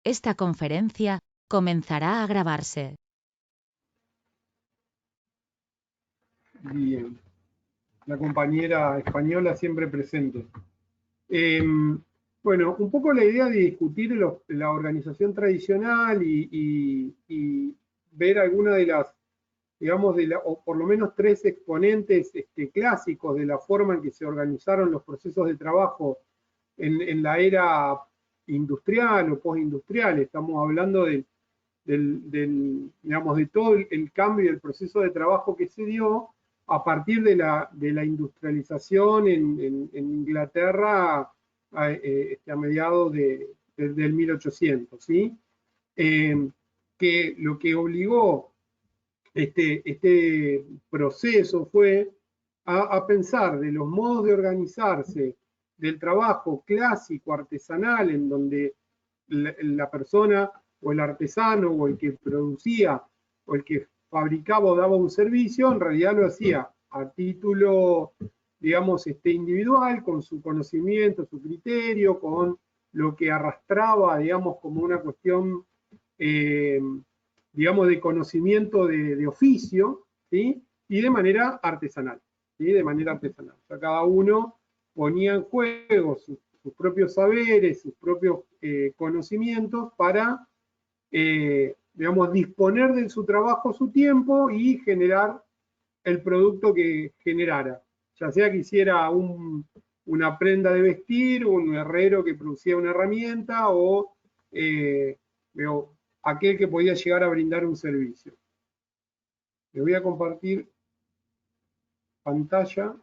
Esta conferencia comenzará a grabarse. Bien. La compañera española siempre presente. Bueno, un poco la idea de discutir la organización tradicional y ver alguna de las, digamos, o por lo menos tres exponentes clásicos de la forma en que se organizaron los procesos de trabajo en la era industrial o postindustrial. Estamos hablando digamos, de todo el cambio y el proceso de trabajo que se dio a partir de la industrialización en Inglaterra a mediados del 1800, ¿sí? Que lo que obligó este proceso fue a pensar de los modos de organizarse del trabajo clásico artesanal, en donde la persona o el artesano o el que producía o el que fabricaba o daba un servicio, en realidad lo hacía a título, digamos, individual, con su conocimiento, su criterio, con lo que arrastraba, digamos, como una cuestión, digamos, de conocimiento de oficio, ¿sí? Y de manera artesanal, ¿sí? De manera artesanal. O sea, cada uno ponía en juego sus propios saberes, sus propios conocimientos para, digamos, disponer de su trabajo, su tiempo y generar el producto que generara. Ya sea que hiciera una prenda de vestir, un herrero que producía una herramienta o aquel que podía llegar a brindar un servicio. Les voy a compartir pantalla.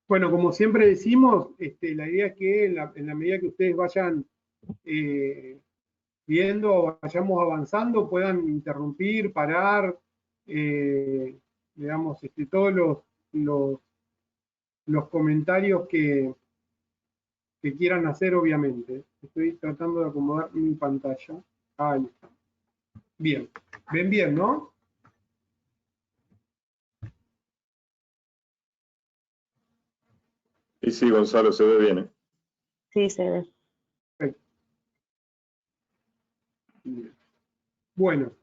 Bueno, como siempre decimos, la idea es que en la medida que ustedes vayan viendo, vayamos avanzando, puedan interrumpir, parar, digamos, todos los comentarios que quieran hacer, obviamente. Estoy tratando de acomodar mi pantalla. Ahí está. Bien. ¿Ven bien, no? Y sí, Gonzalo, se ve bien, ¿eh? Sí, se ve. Perfecto. Bien. Bueno,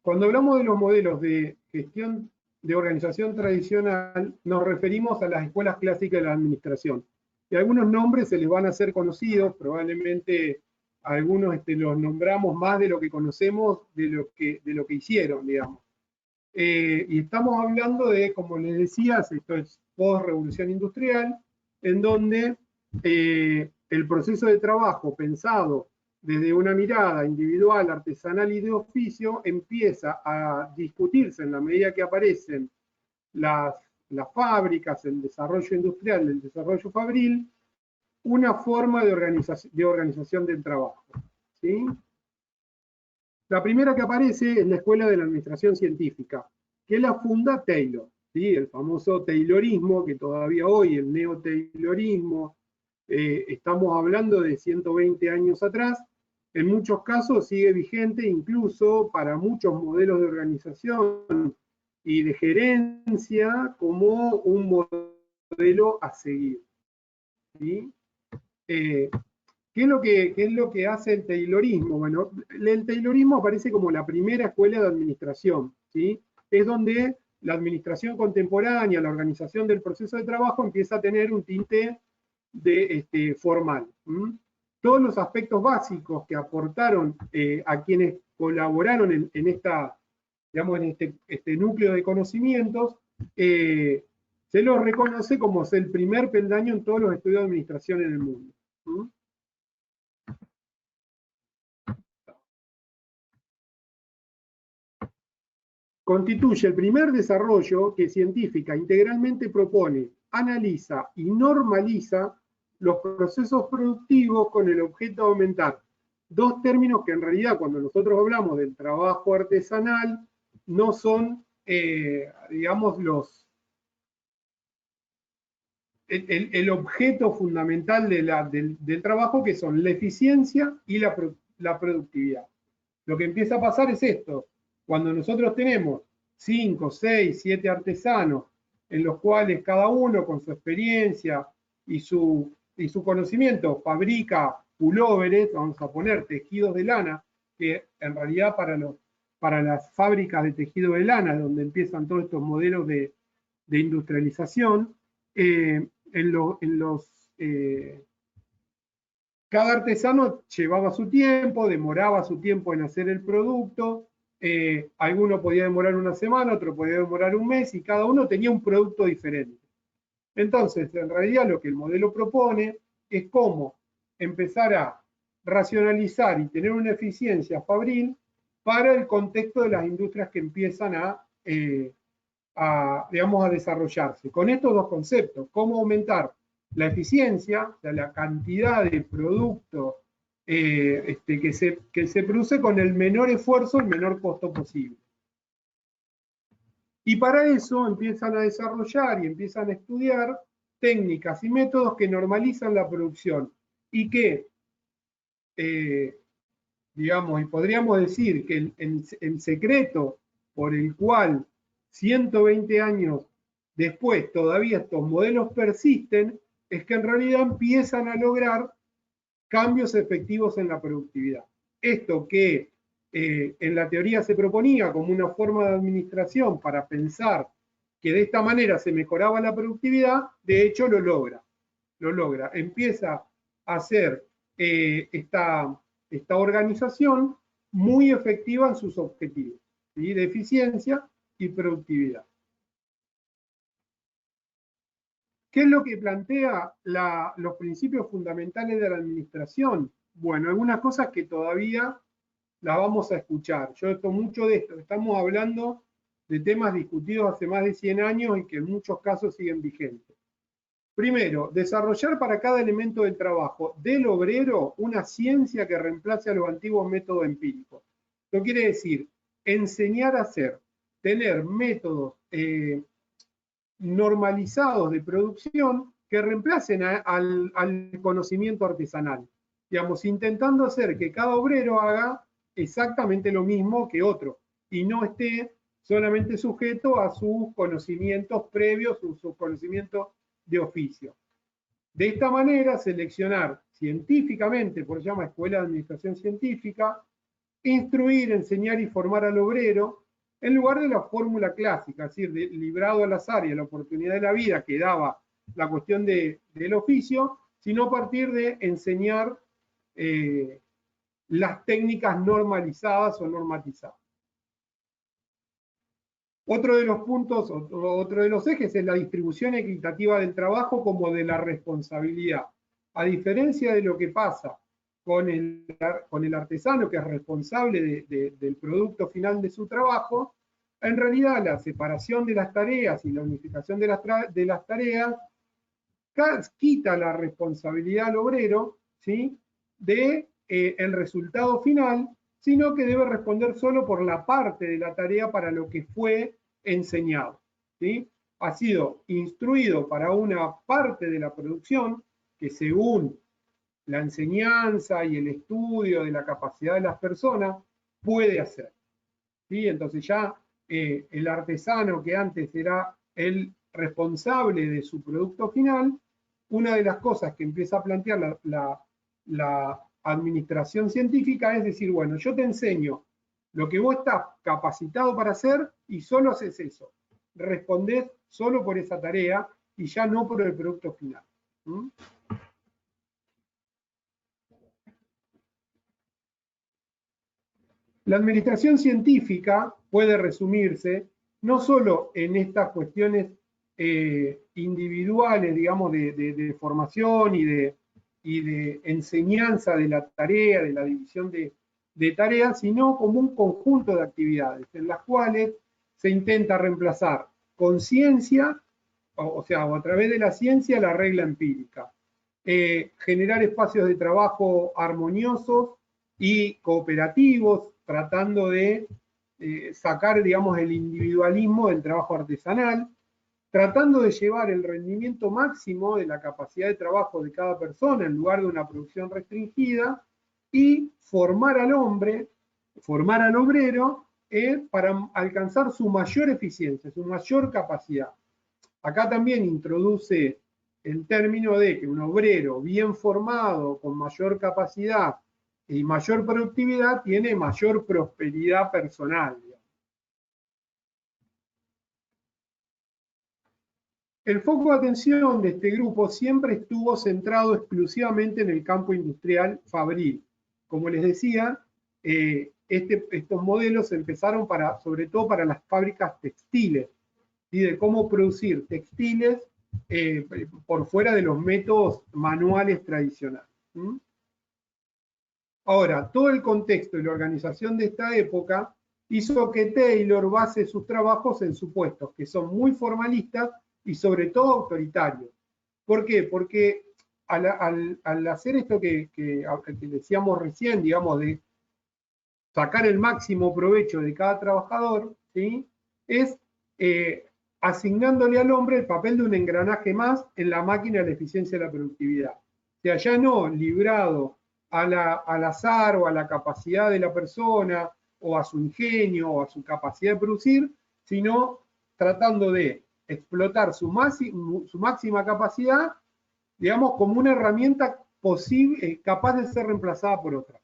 cuando hablamos de los modelos de gestión de organización tradicional, nos referimos a las escuelas clásicas de la administración. Y algunos nombres se les van a hacer conocidos, probablemente algunos los nombramos más de lo que conocemos, de lo que hicieron, digamos. Y estamos hablando de, como les decía, esto es post-revolución industrial, en donde el proceso de trabajo pensado desde una mirada individual, artesanal y de oficio, empieza a discutirse en la medida que aparecen las fábricas, el desarrollo industrial, el desarrollo fabril, una forma de organización del trabajo, ¿sí? La primera que aparece es la Escuela de la Administración Científica, que la funda Taylor, ¿sí? El famoso Taylorismo, que todavía hoy, el neo-Taylorismo, estamos hablando de 120 años atrás, en muchos casos sigue vigente, incluso para muchos modelos de organización y de gerencia, como un modelo a seguir, ¿sí? ¿Qué es lo que hace el Taylorismo? Bueno, el Taylorismo aparece como la primera escuela de administración, ¿sí? Es donde la administración contemporánea, la organización del proceso de trabajo empieza a tener un tinte formal. Todos los aspectos básicos que aportaron a quienes colaboraron en esta, digamos, en este núcleo de conocimientos, se los reconoce como el primer peldaño en todos los estudios de administración en el mundo. Constituye el primer desarrollo que científica integralmente propone, analiza y normaliza los procesos productivos con el objeto de aumentar dos términos que en realidad cuando nosotros hablamos del trabajo artesanal no son, digamos, el objeto fundamental del trabajo, que son la eficiencia y la productividad. Lo que empieza a pasar es esto: cuando nosotros tenemos 5, 6, 7 artesanos, en los cuales cada uno con su experiencia y su conocimiento fabrica pulóveres, vamos a poner tejidos de lana, que en realidad para las fábricas de tejido de lana, donde empiezan todos estos modelos de industrialización, cada artesano llevaba su tiempo, demoraba su tiempo en hacer el producto, alguno podía demorar una semana, otro podía demorar un mes, y cada uno tenía un producto diferente. Entonces, en realidad lo que el modelo propone es cómo empezar a racionalizar y tener una eficiencia fabril para el contexto de las industrias que empiezan digamos, a desarrollarse. Con estos dos conceptos: cómo aumentar la eficiencia, o sea, la cantidad de producto que se produce con el menor esfuerzo, el menor costo posible. Y para eso empiezan a desarrollar y empiezan a estudiar técnicas y métodos que normalizan la producción y que, digamos, y podríamos decir que el secreto por el cual 120 años después todavía estos modelos persisten es que en realidad empiezan a lograr cambios efectivos en la productividad. Esto que en la teoría se proponía como una forma de administración para pensar que de esta manera se mejoraba la productividad, de hecho lo logra. Empieza a ser esta organización muy efectiva en sus objetivos, ¿sí?, de eficiencia y productividad. ¿Qué es lo que plantea los principios fundamentales de la administración? Bueno, algunas cosas que todavía las vamos a escuchar. Mucho de esto, estamos hablando de temas discutidos hace más de 100 años y que en muchos casos siguen vigentes. Primero, desarrollar para cada elemento del trabajo del obrero una ciencia que reemplace a los antiguos métodos empíricos. Esto quiere decir enseñar a hacer, tener métodos normalizados de producción que reemplacen al conocimiento artesanal. Digamos, intentando hacer que cada obrero haga exactamente lo mismo que otro y no esté solamente sujeto a sus conocimientos previos, sus conocimientos de oficio. De esta manera, seleccionar científicamente, por eso se llama Escuela de Administración Científica, instruir, enseñar y formar al obrero en lugar de la fórmula clásica, es decir, librado al azar y a la oportunidad de la vida que daba la cuestión del oficio, sino a partir de enseñar las técnicas normalizadas o normatizadas. Otro de los puntos, otro de los ejes es la distribución equitativa del trabajo como de la responsabilidad. A diferencia de lo que pasa con el artesano, que es responsable del producto final de su trabajo, en realidad la separación de las tareas y la unificación de las tareas quita la responsabilidad al obrero, ¿sí?, de el resultado final, sino que debe responder solo por la parte de la tarea para lo que fue enseñado, ¿sí? Ha sido instruido para una parte de la producción que, según la enseñanza y el estudio de la capacidad de las personas, puede hacer, ¿sí? Entonces ya el artesano, que antes era el responsable de su producto final, una de las cosas que empieza a plantear la administración científica es decir, bueno, yo te enseño lo que vos estás capacitado para hacer y solo haces eso. Respondés solo por esa tarea y ya no por el producto final. ¿Mm? La administración científica puede resumirse no solo en estas cuestiones individuales, digamos, de formación y de enseñanza de la tarea, de la división de tareas, sino como un conjunto de actividades en las cuales se intenta reemplazar con ciencia, o sea, a través de la ciencia, la regla empírica. Generar espacios de trabajo armoniosos y cooperativos, tratando de sacar, digamos, el individualismo del trabajo artesanal, tratando de llevar el rendimiento máximo de la capacidad de trabajo de cada persona en lugar de una producción restringida y formar al hombre, formar al obrero para alcanzar su mayor eficiencia, su mayor capacidad. Acá también introduce el término de que un obrero bien formado, con mayor capacidad y mayor productividad, tiene mayor prosperidad personal. El foco de atención de este grupo siempre estuvo centrado exclusivamente en el campo industrial fabril. Como les decía, estos modelos empezaron sobre todo para las fábricas textiles, y de cómo producir textiles por fuera de los métodos manuales tradicionales. Ahora, todo el contexto y la organización de esta época hizo que Taylor base sus trabajos en supuestos que son muy formalistas y sobre todo autoritarios. ¿Por qué? Porque al hacer esto que decíamos recién, digamos, de sacar el máximo provecho de cada trabajador, ¿sí? Es asignándole al hombre el papel de un engranaje más en la máquina de la eficiencia y la productividad. O sea, ya no librado al azar o a la capacidad de la persona o a su ingenio o a su capacidad de producir, sino tratando de explotar su máxima capacidad, digamos, como una herramienta posible, capaz de ser reemplazada por otra.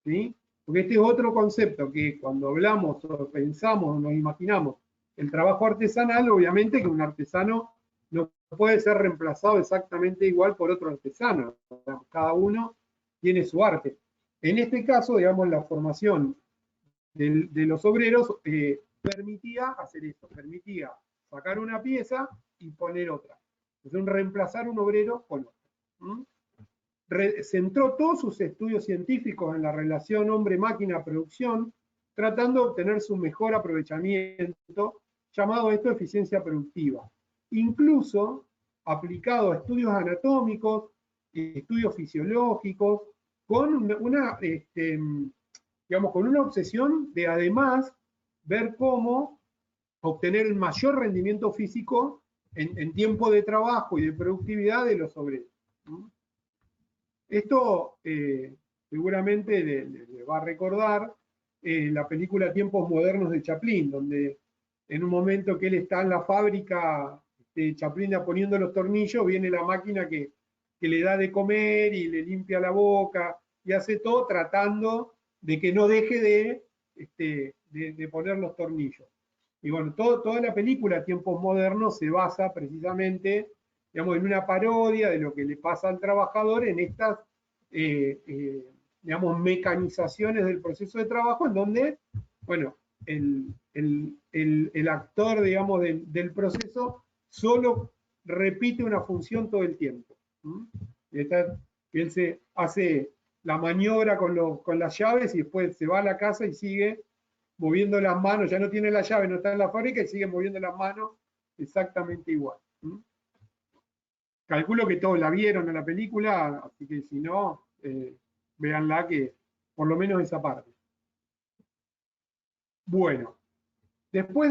¿Sí? Porque este es otro concepto que cuando hablamos o pensamos o nos imaginamos el trabajo artesanal, obviamente que un artesano no puede ser reemplazado exactamente igual por otro artesano. Cada uno tiene su arte. En este caso, digamos, la formación de los obreros permitía hacer eso, permitía sacar una pieza y poner otra. Entonces, reemplazar un obrero con otro. Centró todos sus estudios científicos en la relación hombre-máquina-producción, tratando de obtener su mejor aprovechamiento, llamado esto eficiencia productiva. Incluso aplicado a estudios anatómicos, estudios fisiológicos, con digamos, con una obsesión de además ver cómo obtener el mayor rendimiento físico en tiempo de trabajo y de productividad de los obreros. Esto seguramente le va a recordar la película Tiempos Modernos de Chaplin, donde en un momento que él está en la fábrica, Chaplin poniendo los tornillos, viene la máquina que le da de comer y le limpia la boca y hace todo tratando de que no deje de poner los tornillos. Y bueno, toda la película Tiempos Modernos se basa precisamente, digamos, en una parodia de lo que le pasa al trabajador en estas, digamos, mecanizaciones del proceso de trabajo, en donde, bueno, el actor, digamos, del proceso solo repite una función todo el tiempo. Él se hace la maniobra con las llaves y después se va a la casa y sigue moviendo las manos, ya no tiene la llave, no está en la fábrica y sigue moviendo las manos exactamente igual. Calculo que todos la vieron en la película, así que si no, véanla, que por lo menos esa parte. Bueno, después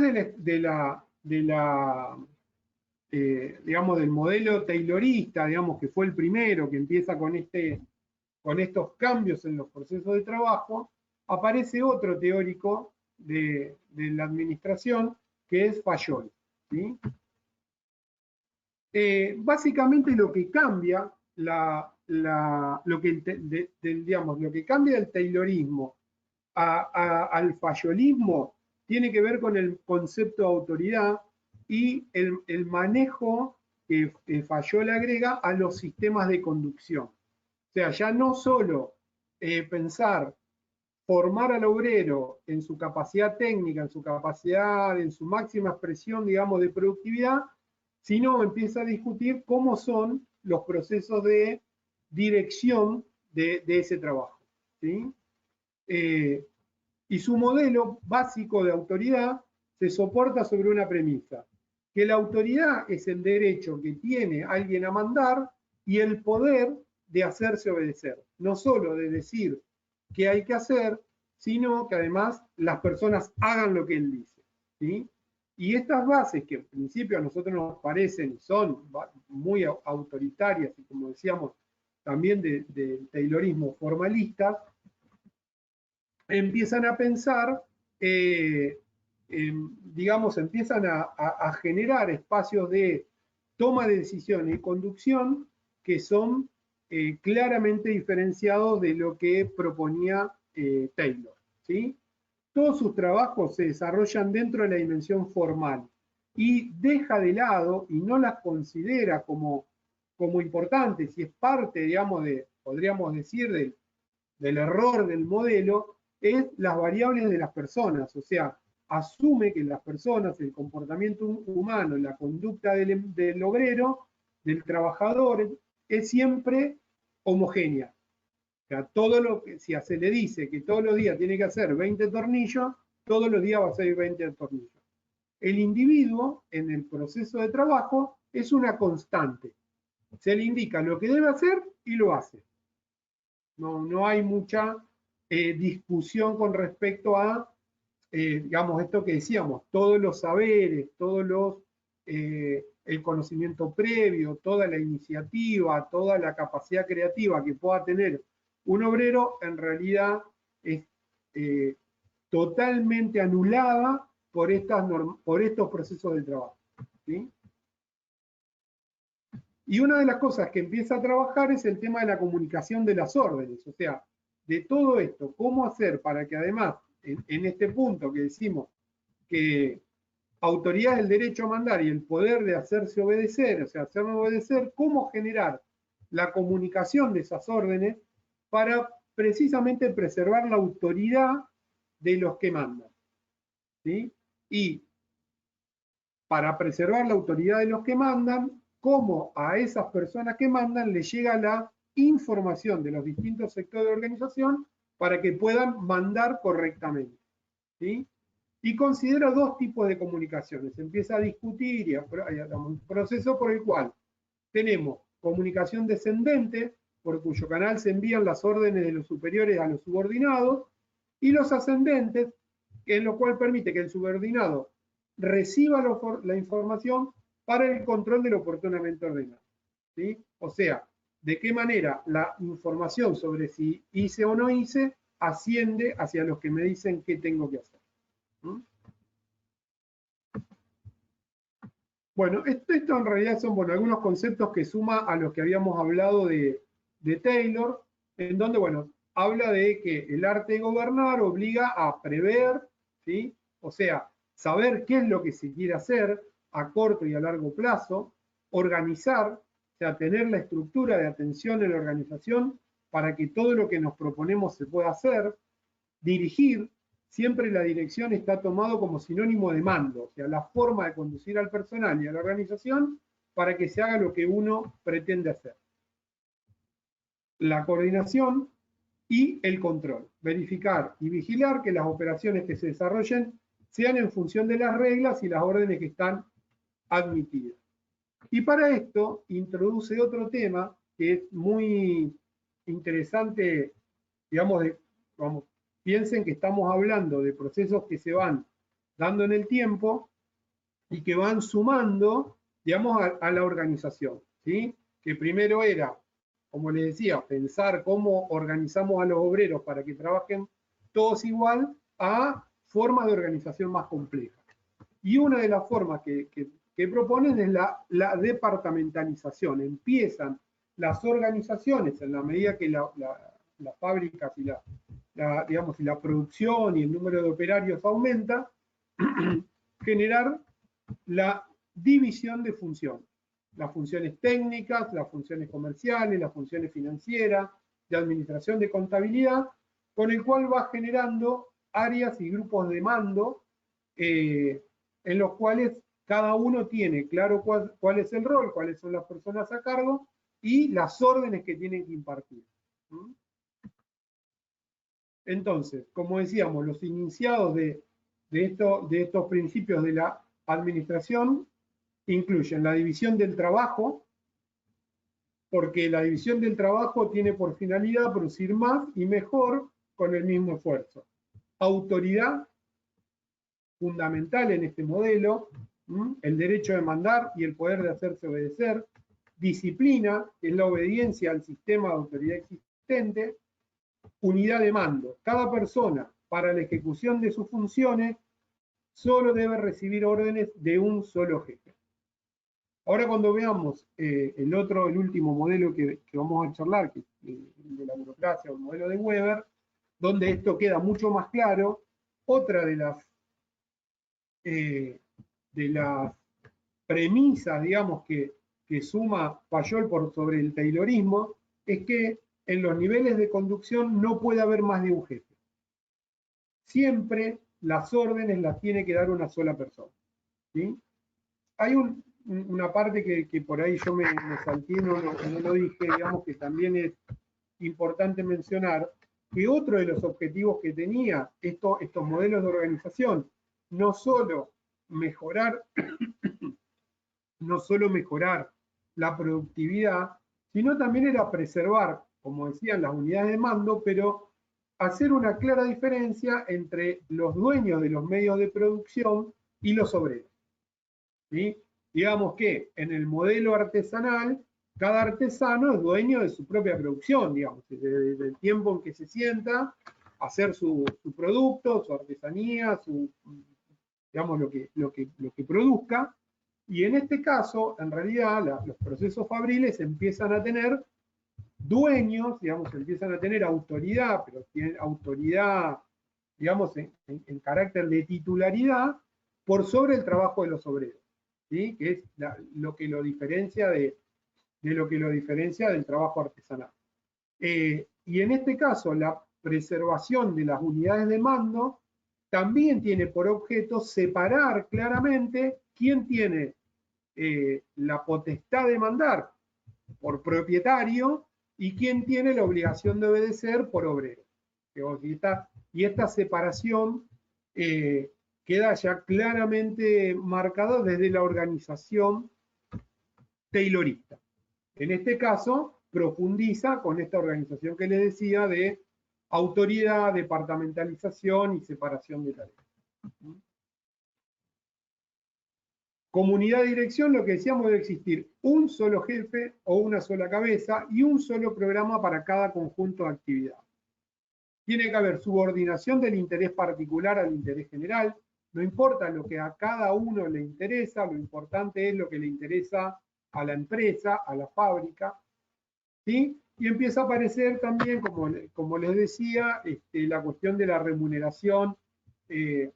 digamos, del modelo taylorista, digamos, que fue el primero que empieza con estos cambios en los procesos de trabajo, aparece otro teórico de la administración, que es Fayol. ¿Sí? Básicamente lo que cambia lo que cambia del taylorismo al fayolismo tiene que ver con el concepto de autoridad y el manejo que Fayol agrega a los sistemas de conducción. O sea, ya no solo pensar formar al obrero en su capacidad técnica, en su capacidad, en su máxima expresión, digamos, de productividad, sino empieza a discutir cómo son los procesos de dirección de ese trabajo. ¿Sí? Y su modelo básico de autoridad se soporta sobre una premisa, que la autoridad es el derecho que tiene alguien a mandar y el poder de hacerse obedecer, no solo de decir qué hay que hacer, sino que además las personas hagan lo que él dice. ¿Sí? Y estas bases, que en principio a nosotros nos parecen, son muy autoritarias y como decíamos, también del taylorismo formalistas, empiezan a pensar, digamos, empiezan a generar espacios de toma de decisiones y conducción que son claramente diferenciados de lo que proponía Taylor, ¿sí? Todos sus trabajos se desarrollan dentro de la dimensión formal y deja de lado y no las considera como importantes y es parte, digamos, podríamos decir, del error del modelo, es las variables de las personas, o sea, asume que las personas, el comportamiento humano, la conducta del obrero, del trabajador, es siempre homogénea. O sea, todo lo que, si se le dice que todos los días tiene que hacer 20 tornillos, todos los días va a hacer 20 tornillos. El individuo, en el proceso de trabajo, es una constante. Se le indica lo que debe hacer y lo hace. No hay mucha discusión con respecto a, digamos, esto que decíamos, todos los saberes, el conocimiento previo, toda la iniciativa, toda la capacidad creativa que pueda tener un obrero, en realidad es totalmente anulada por estos procesos de trabajo, ¿sí? Y una de las cosas que empieza a trabajar es el tema de la comunicación de las órdenes, o sea, de todo esto, cómo hacer para que además, en este punto que decimos que autoridad del derecho a mandar y el poder de hacerse obedecer, o sea, hacerme obedecer, cómo generar la comunicación de esas órdenes para precisamente preservar la autoridad de los que mandan, ¿sí? Y para preservar la autoridad de los que mandan, cómo a esas personas que mandan les llega la información de los distintos sectores de organización para que puedan mandar correctamente, ¿sí? Y considera dos tipos de comunicaciones. Empieza a discutir y un proceso por el cual tenemos comunicación descendente, por cuyo canal se envían las órdenes de los superiores a los subordinados, y los ascendentes, en lo cual permite que el subordinado reciba la información para el control del oportunamente ordenado, ¿sí? O sea, de qué manera la información sobre si hice o no hice asciende hacia los que me dicen qué tengo que hacer. Bueno, esto en realidad son algunos conceptos que suma a los que habíamos hablado de Taylor, en donde, bueno, habla de que el arte de gobernar obliga a prever, ¿sí? O sea, saber qué es lo que se quiere hacer a corto y a largo plazo, organizar, o sea, tener la estructura de atención en la organización para que todo lo que nos proponemos se pueda hacer, dirigir. Siempre la dirección está tomado como sinónimo de mando, o sea, la forma de conducir al personal y a la organización para que se haga lo que uno pretende hacer. La coordinación y el control. Verificar y vigilar que las operaciones que se desarrollen sean en función de las reglas y las órdenes que están admitidas. Y para esto introduce otro tema que es muy interesante, digamos, piensen que estamos hablando de procesos que se van dando en el tiempo y que van sumando, digamos, a la organización, ¿sí? Que primero era, como les decía, pensar cómo organizamos a los obreros para que trabajen todos igual, a formas de organización más complejas. Y una de las formas que proponen es la departamentalización. Empiezan las organizaciones, en la medida que las fábricas y digamos, y la producción y el número de operarios aumenta, generar la división de funciones. Las funciones técnicas, las funciones comerciales, las funciones financieras, de administración, de contabilidad, con el cual va generando áreas y grupos de mando en los cuales cada uno tiene claro cuál es el rol, cuáles son las personas a cargo y las órdenes que tienen que impartir. Entonces, como decíamos, los iniciados de estos principios de la administración incluyen la división del trabajo, porque la división del trabajo tiene por finalidad producir más y mejor con el mismo esfuerzo. Autoridad, fundamental en este modelo, el derecho de mandar y el poder de hacerse obedecer, disciplina, que es la obediencia al sistema de autoridad existente, unidad de mando. Cada persona, para la ejecución de sus funciones, solo debe recibir órdenes de un solo jefe. Ahora cuando veamos el último modelo que vamos a charlar, que es el de la burocracia o el modelo de Weber, donde esto queda mucho más claro, otra de las premisas, digamos, que suma Fayol sobre el taylorismo, es que en los niveles de conducción no puede haber más de un jefe. Siempre las órdenes las tiene que dar una sola persona, ¿sí? Hay una parte que por ahí yo me salté, no lo dije, digamos, que también es importante mencionar, que otro de los objetivos que tenía estos modelos de organización, no solo mejorar la productividad, sino también era preservar, como decían, las unidades de mando, pero hacer una clara diferencia entre los dueños de los medios de producción y los obreros, ¿sí? Digamos que en el modelo artesanal, cada artesano es dueño de su propia producción, digamos, desde el tiempo en que se sienta a hacer su producto, su artesanía, digamos, lo que produzca. Y en este caso, en realidad, los procesos fabriles empiezan a tener dueños, digamos, empiezan a tener autoridad, pero tienen autoridad, digamos, en carácter de titularidad, por sobre el trabajo de los obreros, ¿sí? Que es lo que lo diferencia de lo que lo diferencia del trabajo artesanal. Y en este caso, la preservación de las unidades de mando también tiene por objeto separar claramente quién tiene la potestad de mandar por propietario y quién tiene la obligación de obedecer por obrero. Y esta separación queda ya claramente marcada desde la organización taylorista. En este caso, profundiza con esta organización que les decía de autoridad, departamentalización y separación de tareas. Comunidad de dirección, lo que decíamos, debe existir un solo jefe o una sola cabeza y un solo programa para cada conjunto de actividad. Tiene que haber subordinación del interés particular al interés general. No importa lo que a cada uno le interesa, lo importante es lo que le interesa a la empresa, a la fábrica, ¿sí? Y empieza a aparecer también, como les decía, la cuestión de la remuneración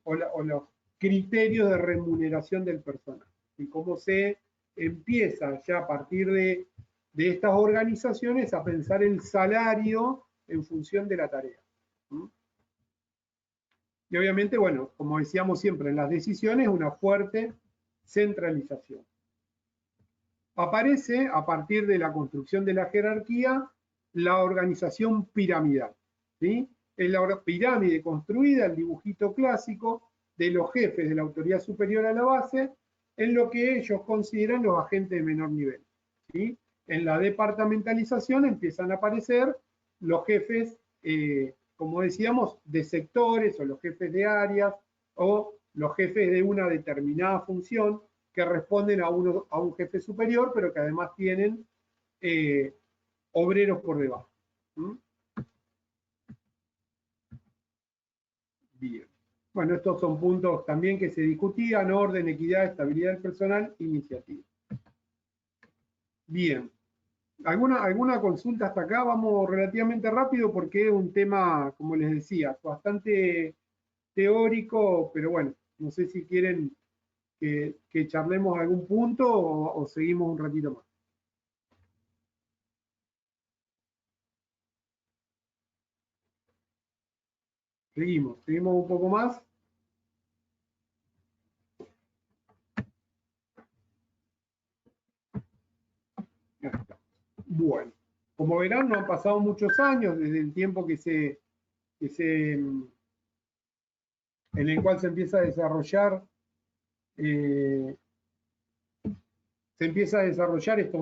o los criterios de remuneración del personal. Y cómo se empieza ya a partir de estas organizaciones a pensar el salario en función de la tarea. Y obviamente, bueno, como decíamos siempre en las decisiones, una fuerte centralización. Aparece, a partir de la construcción de la jerarquía, la organización piramidal, ¿sí? Es la pirámide construida, el dibujito clásico de los jefes de la autoridad superior a la base, en lo que ellos consideran los agentes de menor nivel, ¿sí? En la departamentalización empiezan a aparecer los jefes, como decíamos, de sectores, o los jefes de áreas, o los jefes de una determinada función, que responden a un jefe superior, pero que además tienen obreros por debajo. Bien. Bueno, estos son puntos también que se discutían: orden, equidad, estabilidad del personal, iniciativa. Bien. ¿Alguna consulta hasta acá? Vamos relativamente rápido porque es un tema, como les decía, bastante teórico, pero bueno, no sé si quieren que charlemos algún punto o seguimos un ratito más. Seguimos un poco más. Bueno, como verán, no han pasado muchos años desde el tiempo en el cual se empieza a desarrollar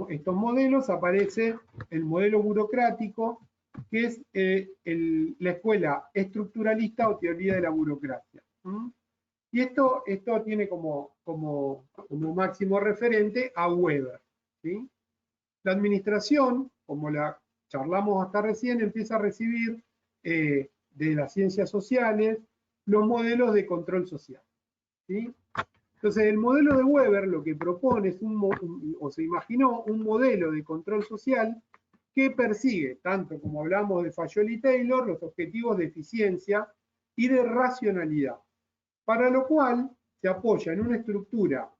estos modelos. Aparece el modelo burocrático, que es la escuela estructuralista o teoría de la burocracia. Y esto tiene como máximo referente a Weber, ¿sí? La administración, como la charlamos hasta recién, empieza a recibir de las ciencias sociales los modelos de control social, ¿sí? Entonces, el modelo de Weber lo que propone es o se imaginó un modelo de control social que persigue, tanto como hablamos de Fayol y Taylor, los objetivos de eficiencia y de racionalidad, para lo cual se apoya en una estructura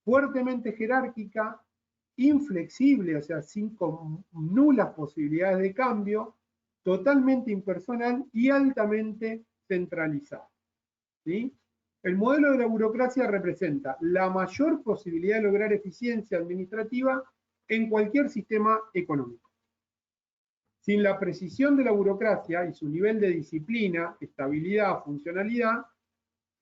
fuertemente jerárquica, inflexible, o sea, con nulas posibilidades de cambio, totalmente impersonal y altamente centralizada, ¿sí? El modelo de la burocracia representa la mayor posibilidad de lograr eficiencia administrativa en cualquier sistema económico. Sin la precisión de la burocracia y su nivel de disciplina, estabilidad, funcionalidad,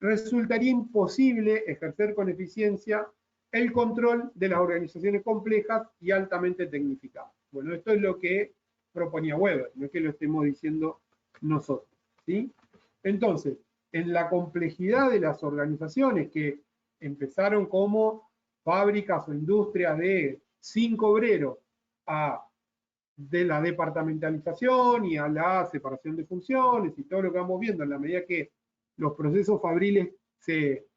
resultaría imposible ejercer con eficiencia el control de las organizaciones complejas y altamente tecnificadas. Bueno, esto es lo que proponía Weber, no es que lo estemos diciendo nosotros, ¿sí? Entonces, en la complejidad de las organizaciones que empezaron como fábricas o industrias de 5 obreros de la departamentalización y a la separación de funciones y todo lo que vamos viendo en la medida que los procesos fabriles se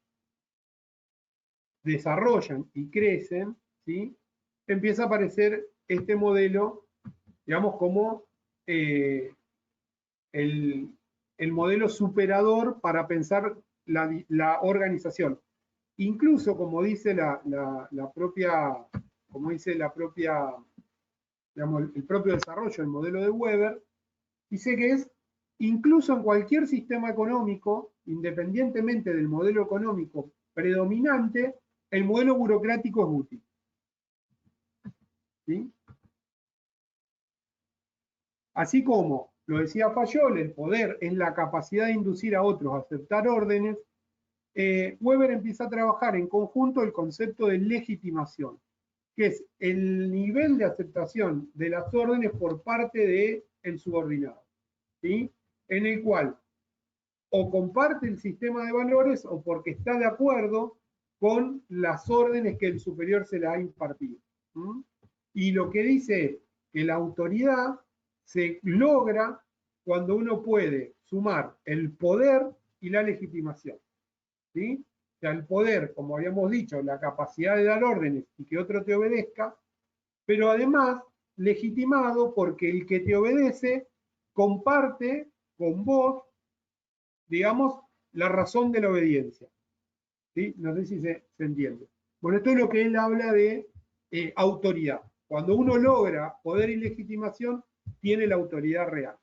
desarrollan y crecen, ¿sí? Empieza a aparecer este modelo, digamos, como el modelo superador para pensar la organización. Incluso, como dice la propia, digamos, el propio desarrollo del modelo de Weber, dice que es incluso en cualquier sistema económico, independientemente del modelo económico predominante, el modelo burocrático es útil, ¿sí? Así como lo decía Fayol, el poder es la capacidad de inducir a otros a aceptar órdenes, Weber empieza a trabajar en conjunto el concepto de legitimación, que es el nivel de aceptación de las órdenes por parte del subordinado, ¿sí? En el cual o comparte el sistema de valores o porque está de acuerdo con las órdenes que el superior se le ha impartido. ¿Mm? Y lo que dice es que la autoridad se logra cuando uno puede sumar el poder y la legitimación, ¿sí? O sea, el poder, como habíamos dicho, la capacidad de dar órdenes y que otro te obedezca, pero además legitimado porque el que te obedece comparte con vos, digamos, la razón de la obediencia, ¿sí? No sé si se entiende. Bueno, esto es lo que él habla de autoridad. Cuando uno logra poder y legitimación, tiene la autoridad real.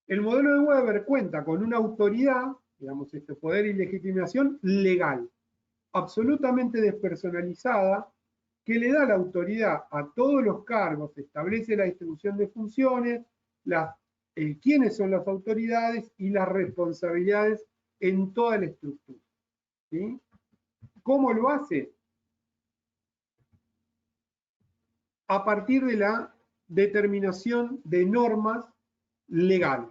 El modelo de Weber cuenta con una autoridad, digamos, este poder y legitimación legal, absolutamente despersonalizada, que le da la autoridad a todos los cargos, establece la distribución de funciones, quiénes son las autoridades y las responsabilidades en toda la estructura, ¿sí? ¿Cómo lo hace? A partir de la determinación de normas legales,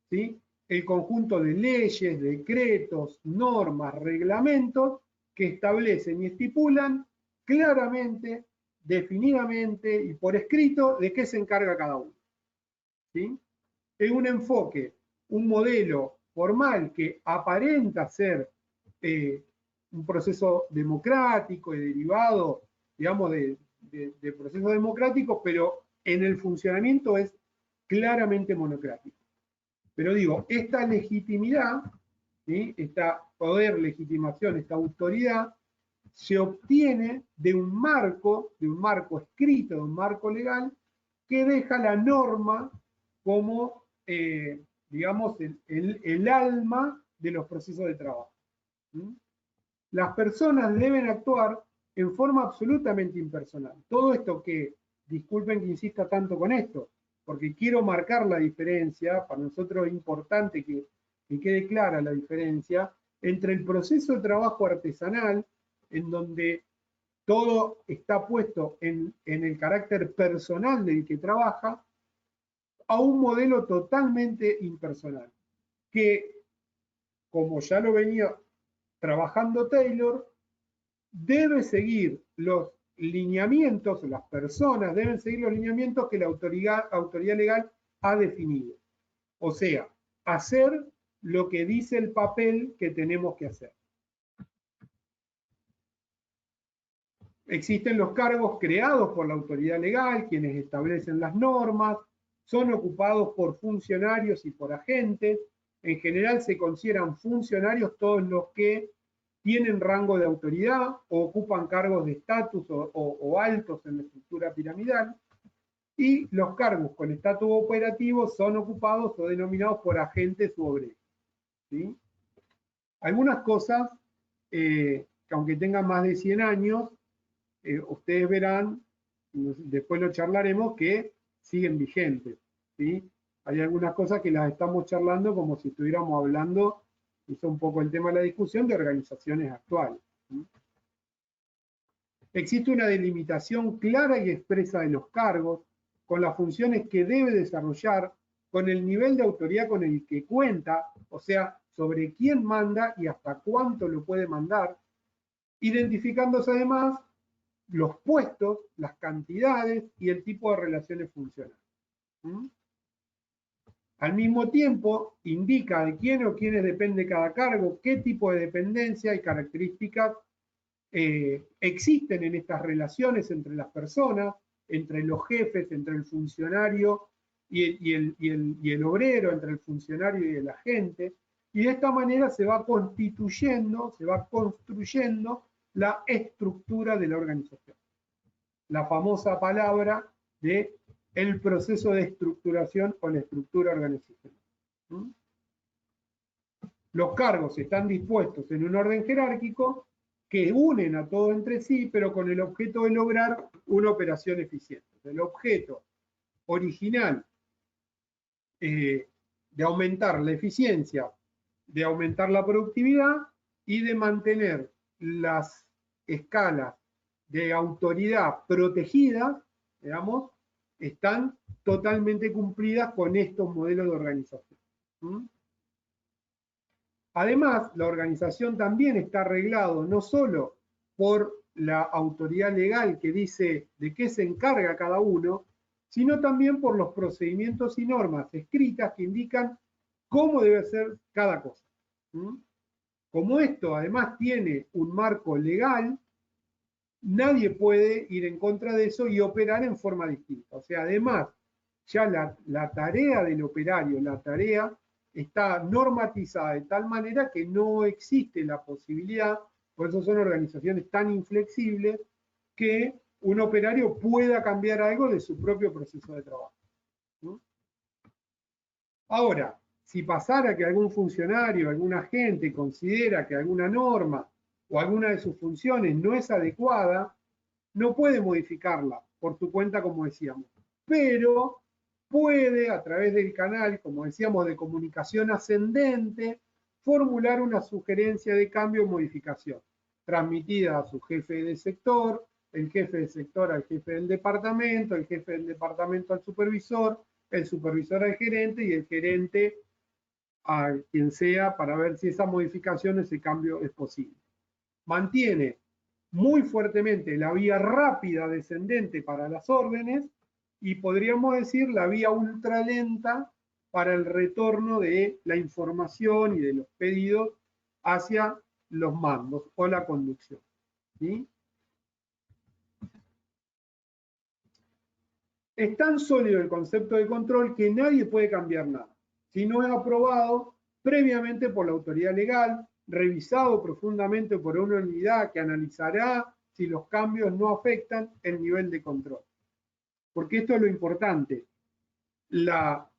¿sí? El conjunto de leyes, decretos, normas, reglamentos que establecen y estipulan claramente, definidamente y por escrito de qué se encarga cada uno, ¿sí? Es un enfoque, un modelo formal que aparenta ser un proceso democrático y derivado, digamos, de procesos democráticos, pero en el funcionamiento es claramente monocrático. Pero digo, esta legitimidad, ¿sí? Esta poder, legitimación, esta autoridad, se obtiene de un marco escrito, de un marco legal, que deja la norma como, digamos, el alma de los procesos de trabajo. ¿Mm? Las personas deben actuar en forma absolutamente impersonal. Todo esto que, disculpen que insista tanto con esto, porque quiero marcar la diferencia, para nosotros es importante que quede clara la diferencia entre el proceso de trabajo artesanal, en donde todo está puesto en el carácter personal del que trabaja, a un modelo totalmente impersonal, que como ya lo venía trabajando Taylor, debe seguir los lineamientos, las personas deben seguir los lineamientos que la autoridad legal ha definido. O sea, hacer lo que dice el papel que tenemos que hacer. Existen los cargos creados por la autoridad legal, quienes establecen las normas, son ocupados por funcionarios y por agentes. En general se consideran funcionarios todos los que tienen rango de autoridad o ocupan cargos de estatus o altos en la estructura piramidal. Y los cargos con estatus operativo son ocupados o denominados por agentes u obreros. ¿Sí? Algunas cosas, que aunque tengan más de 100 años, ustedes verán, después lo charlaremos, que siguen vigentes. ¿Sí? Hay algunas cosas que las estamos charlando como si estuviéramos hablando, hizo un poco el tema de la discusión, de organizaciones actuales. ¿Sí? Existe una delimitación clara y expresa de los cargos, con las funciones que debe desarrollar, con el nivel de autoridad con el que cuenta, o sea, sobre quién manda y hasta cuánto lo puede mandar, identificándose además los puestos, las cantidades y el tipo de relaciones funcionales. ¿Mm? Al mismo tiempo, indica de quién o quiénes depende cada cargo, qué tipo de dependencia y características existen en estas relaciones entre las personas, entre los jefes, entre el funcionario y el obrero, entre el funcionario y el agente, y de esta manera se va constituyendo, se va construyendo la estructura de la organización. La famosa palabra de el proceso de estructuración o la estructura organizacional. ¿Mm? Los cargos están dispuestos en un orden jerárquico que unen a todo entre sí, pero con el objeto de lograr una operación eficiente. El objeto original de aumentar la eficiencia, de aumentar la productividad y de mantener las escalas de autoridad protegidas, digamos, están totalmente cumplidas con estos modelos de organización. ¿Mm? Además, la organización también está arreglado no solo por la autoridad legal que dice de qué se encarga cada uno, sino también por los procedimientos y normas escritas que indican cómo debe ser cada cosa. ¿Mm? Como esto además tiene un marco legal, nadie puede ir en contra de eso y operar en forma distinta. O sea, además, ya la tarea del operario, la tarea está normatizada de tal manera que no existe la posibilidad, por eso son organizaciones tan inflexibles, que un operario pueda cambiar algo de su propio proceso de trabajo. ¿No? Ahora, si pasara que algún funcionario, algún agente considera que alguna norma o alguna de sus funciones no es adecuada, no puede modificarla por su cuenta, como decíamos, pero puede, a través del canal, como decíamos, de comunicación ascendente, formular una sugerencia de cambio o modificación, transmitida a su jefe de sector, el jefe de sector al jefe del departamento, el jefe del departamento al supervisor, el supervisor al gerente y el gerente a quien sea, para ver si esa modificación, ese cambio es posible. Mantiene muy fuertemente la vía rápida descendente para las órdenes y podríamos decir la vía ultralenta para el retorno de la información y de los pedidos hacia los mandos o la conducción. ¿Sí? Es tan sólido el concepto de control que nadie puede cambiar nada, si no es aprobado previamente por la autoridad legal, revisado profundamente por una unidad que analizará si los cambios no afectan el nivel de control. Porque esto es lo importante. La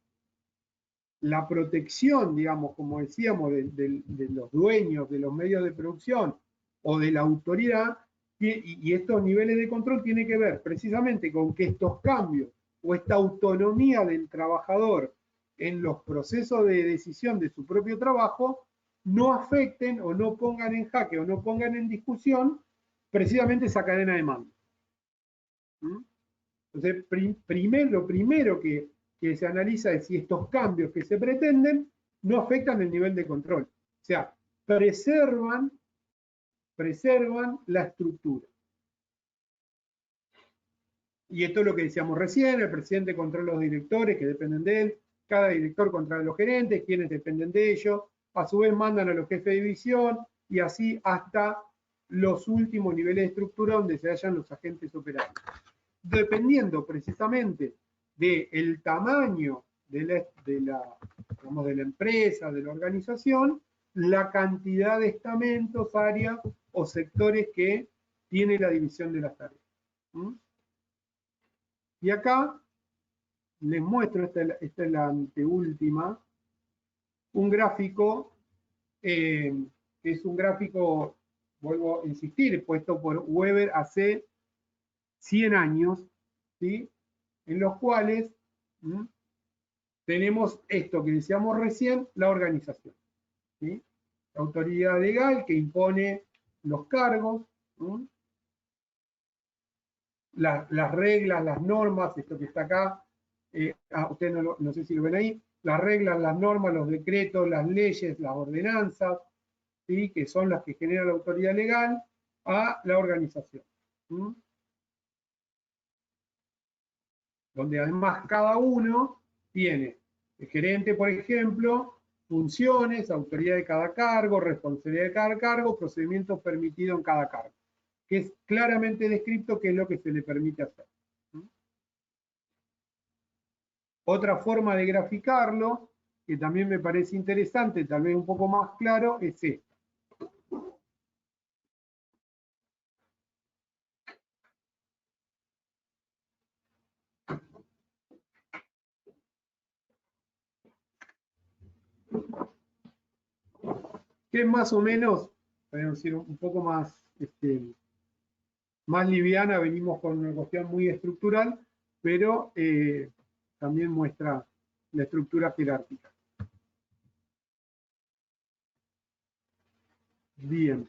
protección, digamos, como decíamos, de los dueños de los medios de producción o de la autoridad, y estos niveles de control tienen que ver precisamente con que estos cambios o esta autonomía del trabajador en los procesos de decisión de su propio trabajo no afecten o no pongan en jaque o no pongan en discusión precisamente esa cadena de mando. Entonces, lo primero que se analiza es si estos cambios que se pretenden no afectan el nivel de control. O sea, preservan la estructura. Y esto es lo que decíamos recién, el presidente controla los directores que dependen de él, cada director controla a los gerentes, quienes dependen de ellos, a su vez mandan a los jefes de división y así hasta los últimos niveles de estructura donde se hallan los agentes operarios. Dependiendo precisamente del tamaño de la empresa, de la organización, la cantidad de estamentos, áreas o sectores que tiene la división de las tareas. Y acá les muestro, esta es la anteúltima, un gráfico, que es un gráfico, vuelvo a insistir, puesto por Weber hace 100 años, ¿sí? En los cuales tenemos esto que decíamos recién, la organización, ¿sí? La autoridad legal que impone los cargos, las reglas, las normas, esto que está acá, ustedes no sé si lo ven ahí, las reglas, las normas, los decretos, las leyes, las ordenanzas, ¿sí? Que son las que genera la autoridad legal a la organización. Donde además cada uno tiene, el gerente, por ejemplo, funciones, autoridad de cada cargo, responsabilidad de cada cargo, procedimientos permitidos en cada cargo, que es claramente descrito qué es lo que se le permite hacer. Otra forma de graficarlo, que también me parece interesante, tal vez un poco más claro, es esta. Que es más o menos, podemos decir, un poco más, más liviana, venimos con una cuestión muy estructural, pero también muestra la estructura jerárquica. Bien.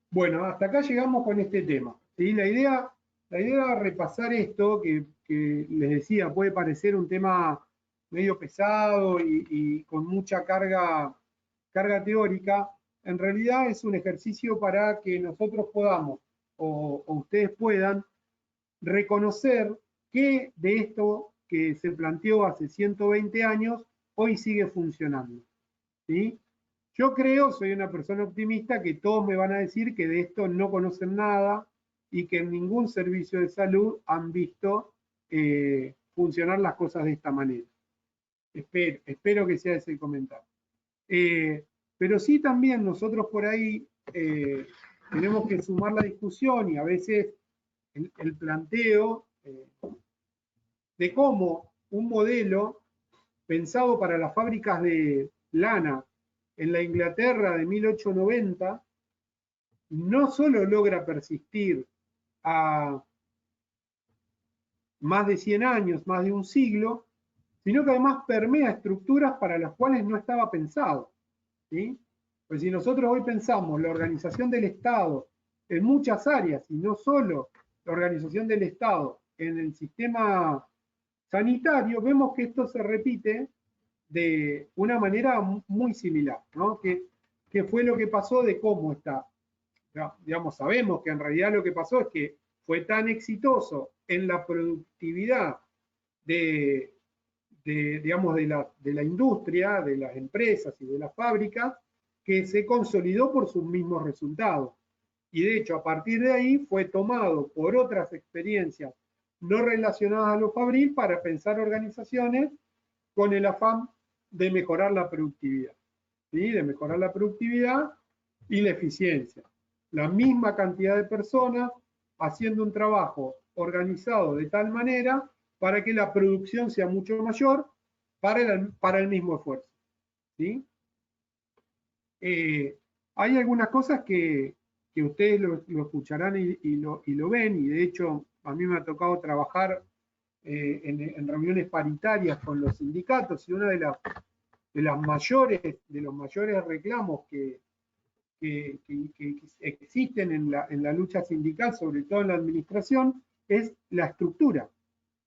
Bueno, hasta acá llegamos con este tema. ¿Sí? La idea era repasar esto, que les decía, puede parecer un tema medio pesado y con mucha carga teórica. En realidad es un ejercicio para que nosotros podamos, o ustedes puedan, reconocer que de esto que se planteó hace 120 años, hoy sigue funcionando. ¿Sí? Yo creo, soy una persona optimista, que todos me van a decir que de esto no conocen nada y que en ningún servicio de salud han visto funcionar las cosas de esta manera. Espero que sea ese el comentario. Pero sí también nosotros por ahí tenemos que sumar la discusión y a veces el planteo de cómo un modelo pensado para las fábricas de lana en la Inglaterra de 1890 no solo logra persistir a más de 100 años, más de un siglo, sino que además permea estructuras para las cuales no estaba pensado. ¿Sí? Pues si nosotros hoy pensamos la organización del Estado en muchas áreas, y no solo la organización del Estado en el sistema sanitario, vemos que esto se repite de una manera muy similar, ¿no? ¿Qué fue lo que pasó de cómo está? Digamos, sabemos que en realidad lo que pasó es que fue tan exitoso en la productividad digamos, de la industria, de las empresas y de las fábricas, que se consolidó por sus mismos resultados. Y de hecho, a partir de ahí fue tomado por otras experiencias no relacionadas a lo fabril para pensar organizaciones con el afán de mejorar la productividad, ¿sí? De mejorar la productividad y la eficiencia. La misma cantidad de personas haciendo un trabajo organizado de tal manera para que la producción sea mucho mayor para el mismo esfuerzo. ¿Sí? Hay algunas cosas que ustedes lo escucharán y lo ven, y de hecho a mí me ha tocado trabajar en reuniones paritarias con los sindicatos, y uno de los mayores reclamos que existen en la lucha sindical, sobre todo en la administración, es la estructura,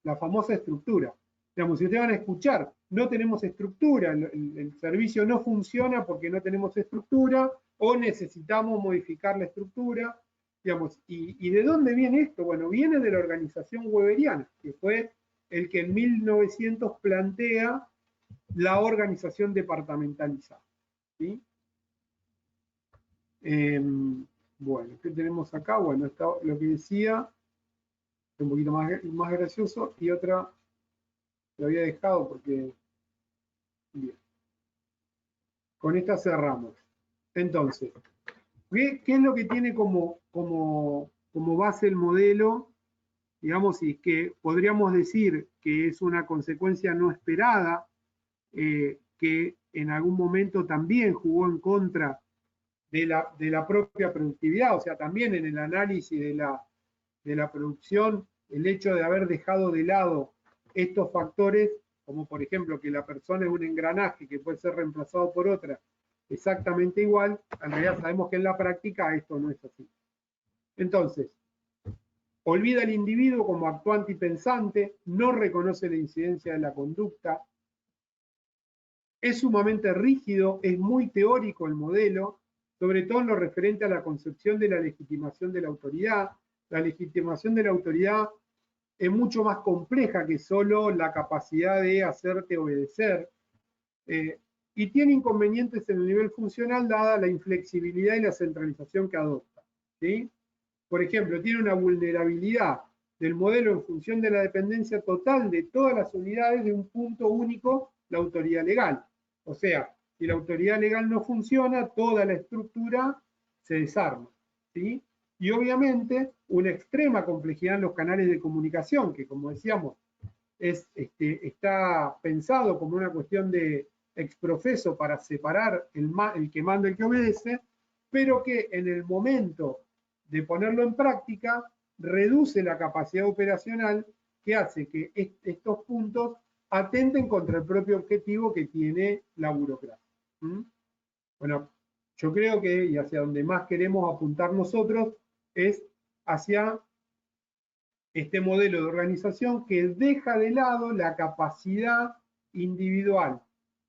la famosa estructura. Digamos, si ustedes van a escuchar, no tenemos estructura, el servicio no funciona porque no tenemos estructura, o necesitamos modificar la estructura, digamos, ¿y de dónde viene esto? Bueno, viene de la organización weberiana, que fue el que en 1900 plantea la organización departamentalizada. ¿Sí? Bueno, ¿qué tenemos acá? Bueno, está lo que decía, un poquito más gracioso, y otra lo había dejado porque... Bien. Con esta cerramos. Entonces, ¿qué es lo que tiene como base el modelo? Digamos, y que podríamos decir que es una consecuencia no esperada, que en algún momento también jugó en contra de la propia productividad, o sea, también en el análisis de la producción, el hecho de haber dejado de lado estos factores, como por ejemplo que la persona es un engranaje que puede ser reemplazado por otra exactamente igual, en realidad sabemos que en la práctica esto no es así. Entonces, olvida al individuo como actuante y pensante, no reconoce la incidencia de la conducta, es sumamente rígido, es muy teórico el modelo, sobre todo en lo referente a la concepción de la legitimación de la autoridad. La legitimación de la autoridad es mucho más compleja que solo la capacidad de hacerte obedecer, y tiene inconvenientes en el nivel funcional dada la inflexibilidad y la centralización que adopta. ¿Sí? Por ejemplo, tiene una vulnerabilidad del modelo en función de la dependencia total de todas las unidades de un punto único, la autoridad legal. O sea, si la autoridad legal no funciona, toda la estructura se desarma. ¿Sí? Y obviamente una extrema complejidad en los canales de comunicación, que como decíamos, está pensado como una cuestión de exprofeso para separar el que manda y el que obedece, pero que en el momento de ponerlo en práctica reduce la capacidad operacional que hace que estos puntos atenten contra el propio objetivo que tiene la burocracia. ¿Mm? Bueno, yo creo que, y hacia donde más queremos apuntar nosotros, es hacia este modelo de organización que deja de lado la capacidad individual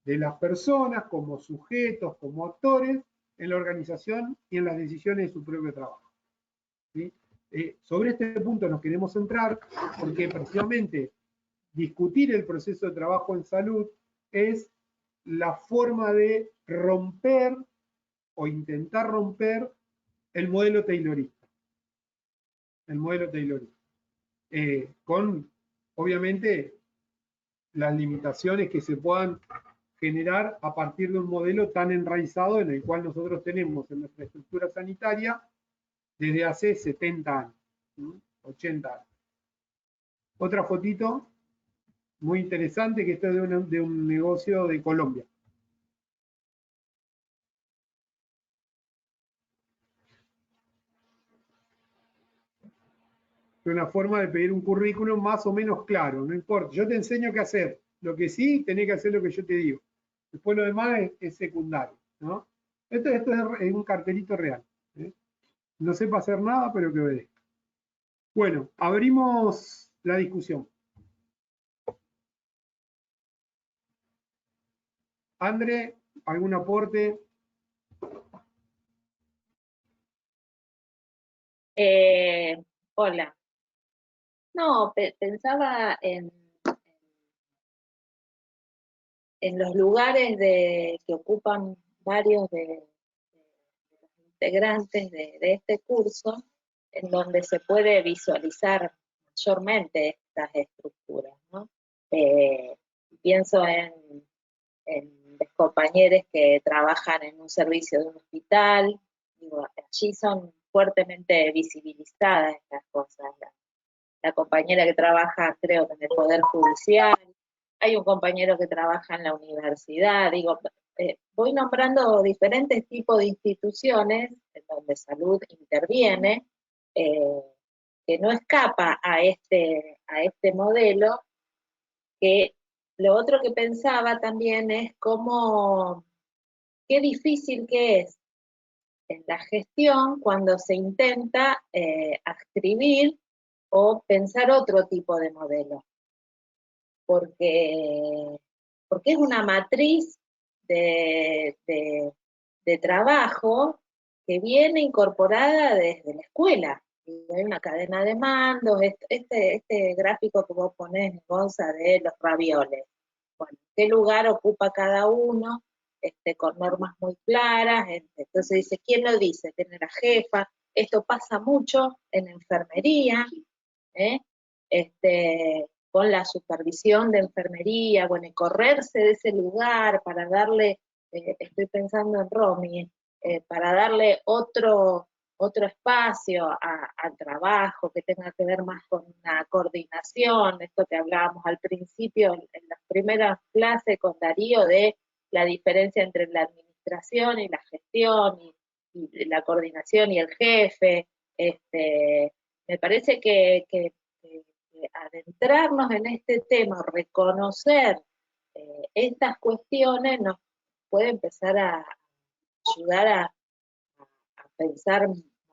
de las personas como sujetos, como actores en la organización y en las decisiones de su propio trabajo. ¿Sí? Sobre este punto nos queremos centrar porque precisamente discutir el proceso de trabajo en salud es la forma de romper o intentar romper el modelo taylorista. El modelo taylorista. Con, obviamente, las limitaciones que se puedan generar a partir de un modelo tan enraizado en el cual nosotros tenemos en nuestra estructura sanitaria desde hace 70 años, 80 años. Otra fotito muy interesante, que esto es de un negocio de Colombia. Es una forma de pedir un currículum más o menos claro, no importa. Yo te enseño qué hacer. Lo que sí, tenés que hacer lo que yo te digo. Después lo demás es secundario, ¿no? Esto es un cartelito real. ¿Eh? No sepa hacer nada, pero que obedezca. Bueno, abrimos la discusión. André, ¿algún aporte? Hola. No, pensaba en los lugares que ocupan varios de los integrantes de este curso, en donde se puede visualizar mayormente estas estructuras, ¿no? Eh, Pienso en los compañeros que trabajan en un servicio de un hospital, digo, allí son fuertemente visibilizadas estas cosas. La compañera que trabaja, creo que en el Poder Judicial, hay un compañero que trabaja en la universidad, digo, voy nombrando diferentes tipos de instituciones en donde salud interviene, eh, que no escapa a este modelo, que lo otro que pensaba también es cómo, qué difícil que es en la gestión cuando se intenta adscribir o pensar otro tipo de modelo. porque es una matriz de trabajo que viene incorporada desde la escuela. Y hay una cadena de mandos, este gráfico que vos ponés, Gonza, de los ravioles. Bueno, ¿qué lugar ocupa cada uno? Con normas muy claras. Entonces dice, ¿quién lo dice? Tiene la jefa. Esto pasa mucho en enfermería, ¿eh? Con la supervisión de enfermería, bueno, y correrse de ese lugar para darle, estoy pensando en Romy, para darle otro espacio al trabajo que tenga que ver más con una coordinación, esto que hablábamos al principio en las primeras clases con Darío de la diferencia entre la administración y la gestión y la coordinación y el jefe. Me parece que adentrarnos en este tema, reconocer estas cuestiones nos puede empezar a ayudar a pensar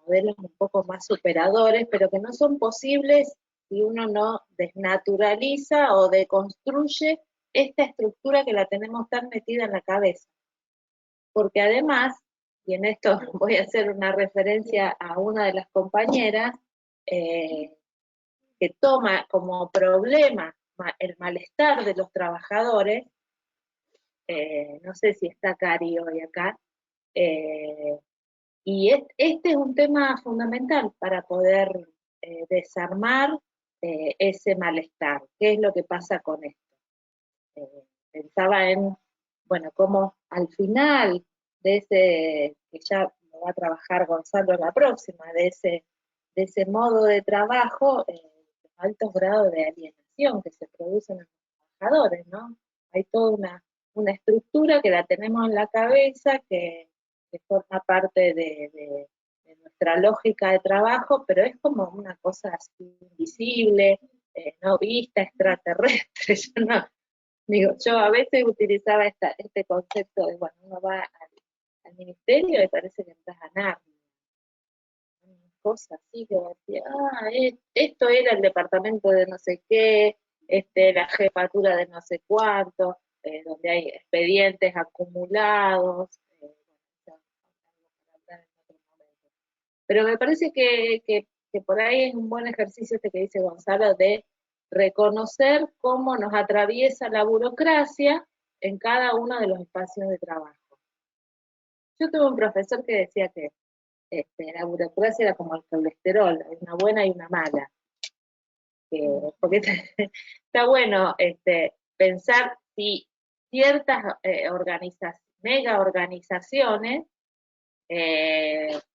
modelos un poco más superadores, pero que no son posibles si uno no desnaturaliza o deconstruye esta estructura que la tenemos tan metida en la cabeza. Porque además, y en esto voy a hacer una referencia a una de las compañeras, que toma como problema el malestar de los trabajadores, no sé si está Cari hoy acá, y este es un tema fundamental para poder desarmar ese malestar. ¿Qué es lo que pasa con esto? Pensaba en, bueno, cómo al final de ese, que ya lo va a trabajar Gonzalo la próxima, de ese modo de trabajo, los altos grados de alienación que se producen en los trabajadores, ¿no? Hay toda una estructura que la tenemos en la cabeza, que forma parte de nuestra lógica de trabajo, pero es como una cosa así invisible, no vista, extraterrestre. Yo a veces utilizaba este concepto de, bueno, uno va al ministerio y parece que entras a Narnia. Cosas así que decía, esto era el departamento de no sé qué, la jefatura de no sé cuánto, donde hay expedientes acumulados, pero me parece que por ahí es un buen ejercicio que dice Gonzalo de reconocer cómo nos atraviesa la burocracia en cada uno de los espacios de trabajo. Yo tuve un profesor que decía que la burocracia era como el colesterol, hay una buena y una mala. Porque está bueno pensar si ciertas mega organizaciones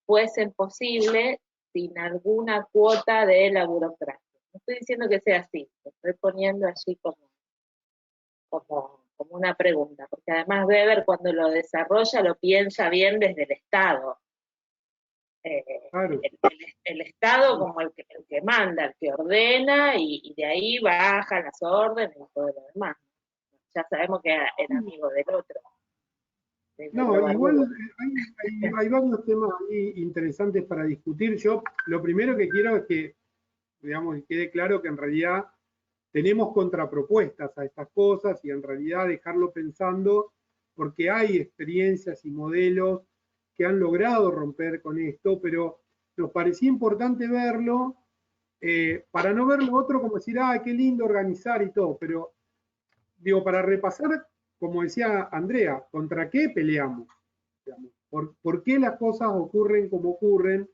fuesen posibles sin alguna cuota de la burocracia. No estoy diciendo que sea así, lo estoy poniendo allí como una pregunta, porque además Weber cuando lo desarrolla lo piensa bien desde el Estado. Claro. El Estado como el que manda, el que ordena, y de ahí bajan las órdenes y todo lo demás. Ya sabemos que era el amigo del otro. No, igual hay varios temas ahí interesantes para discutir. Yo lo primero que quiero es que, digamos, que quede claro que en realidad tenemos contrapropuestas a estas cosas y en realidad dejarlo pensando porque hay experiencias y modelos que han logrado romper con esto, pero nos parecía importante verlo para no ver lo otro como decir, qué lindo organizar y todo, pero digo, para repasar, como decía Andrea, ¿contra qué peleamos? ¿Por qué las cosas ocurren como ocurren?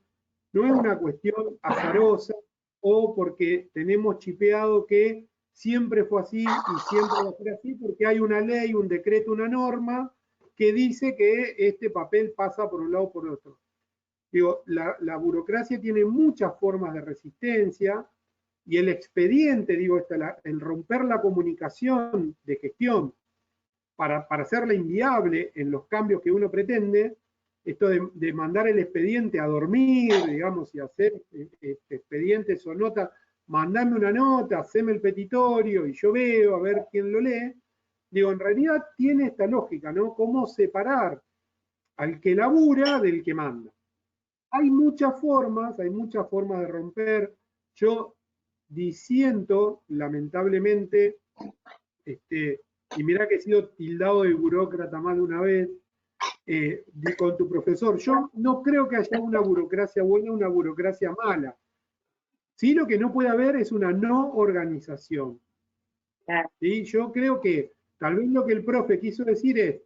No es una cuestión azarosa o porque tenemos chipeado que siempre fue así y siempre va a ser así, porque hay una ley, un decreto, una norma que dice que este papel pasa por un lado o por otro. Digo, la burocracia tiene muchas formas de resistencia y el expediente, digo, el romper la comunicación de gestión para hacerla inviable en los cambios que uno pretende, esto de mandar el expediente a dormir, digamos, y hacer expedientes o notas, mandame una nota, haceme el petitorio y yo veo a ver quién lo lee, digo, en realidad tiene esta lógica, ¿no? Cómo separar al que labura del que manda. Hay muchas formas de romper. Yo disiento, lamentablemente, y mirá que he sido tildado de burócrata más de una vez, con tu profesor, yo no creo que haya una burocracia buena, una burocracia mala. Sí, lo que no puede haber es una no organización. ¿Sí? Yo creo que tal vez lo que el profe quiso decir es,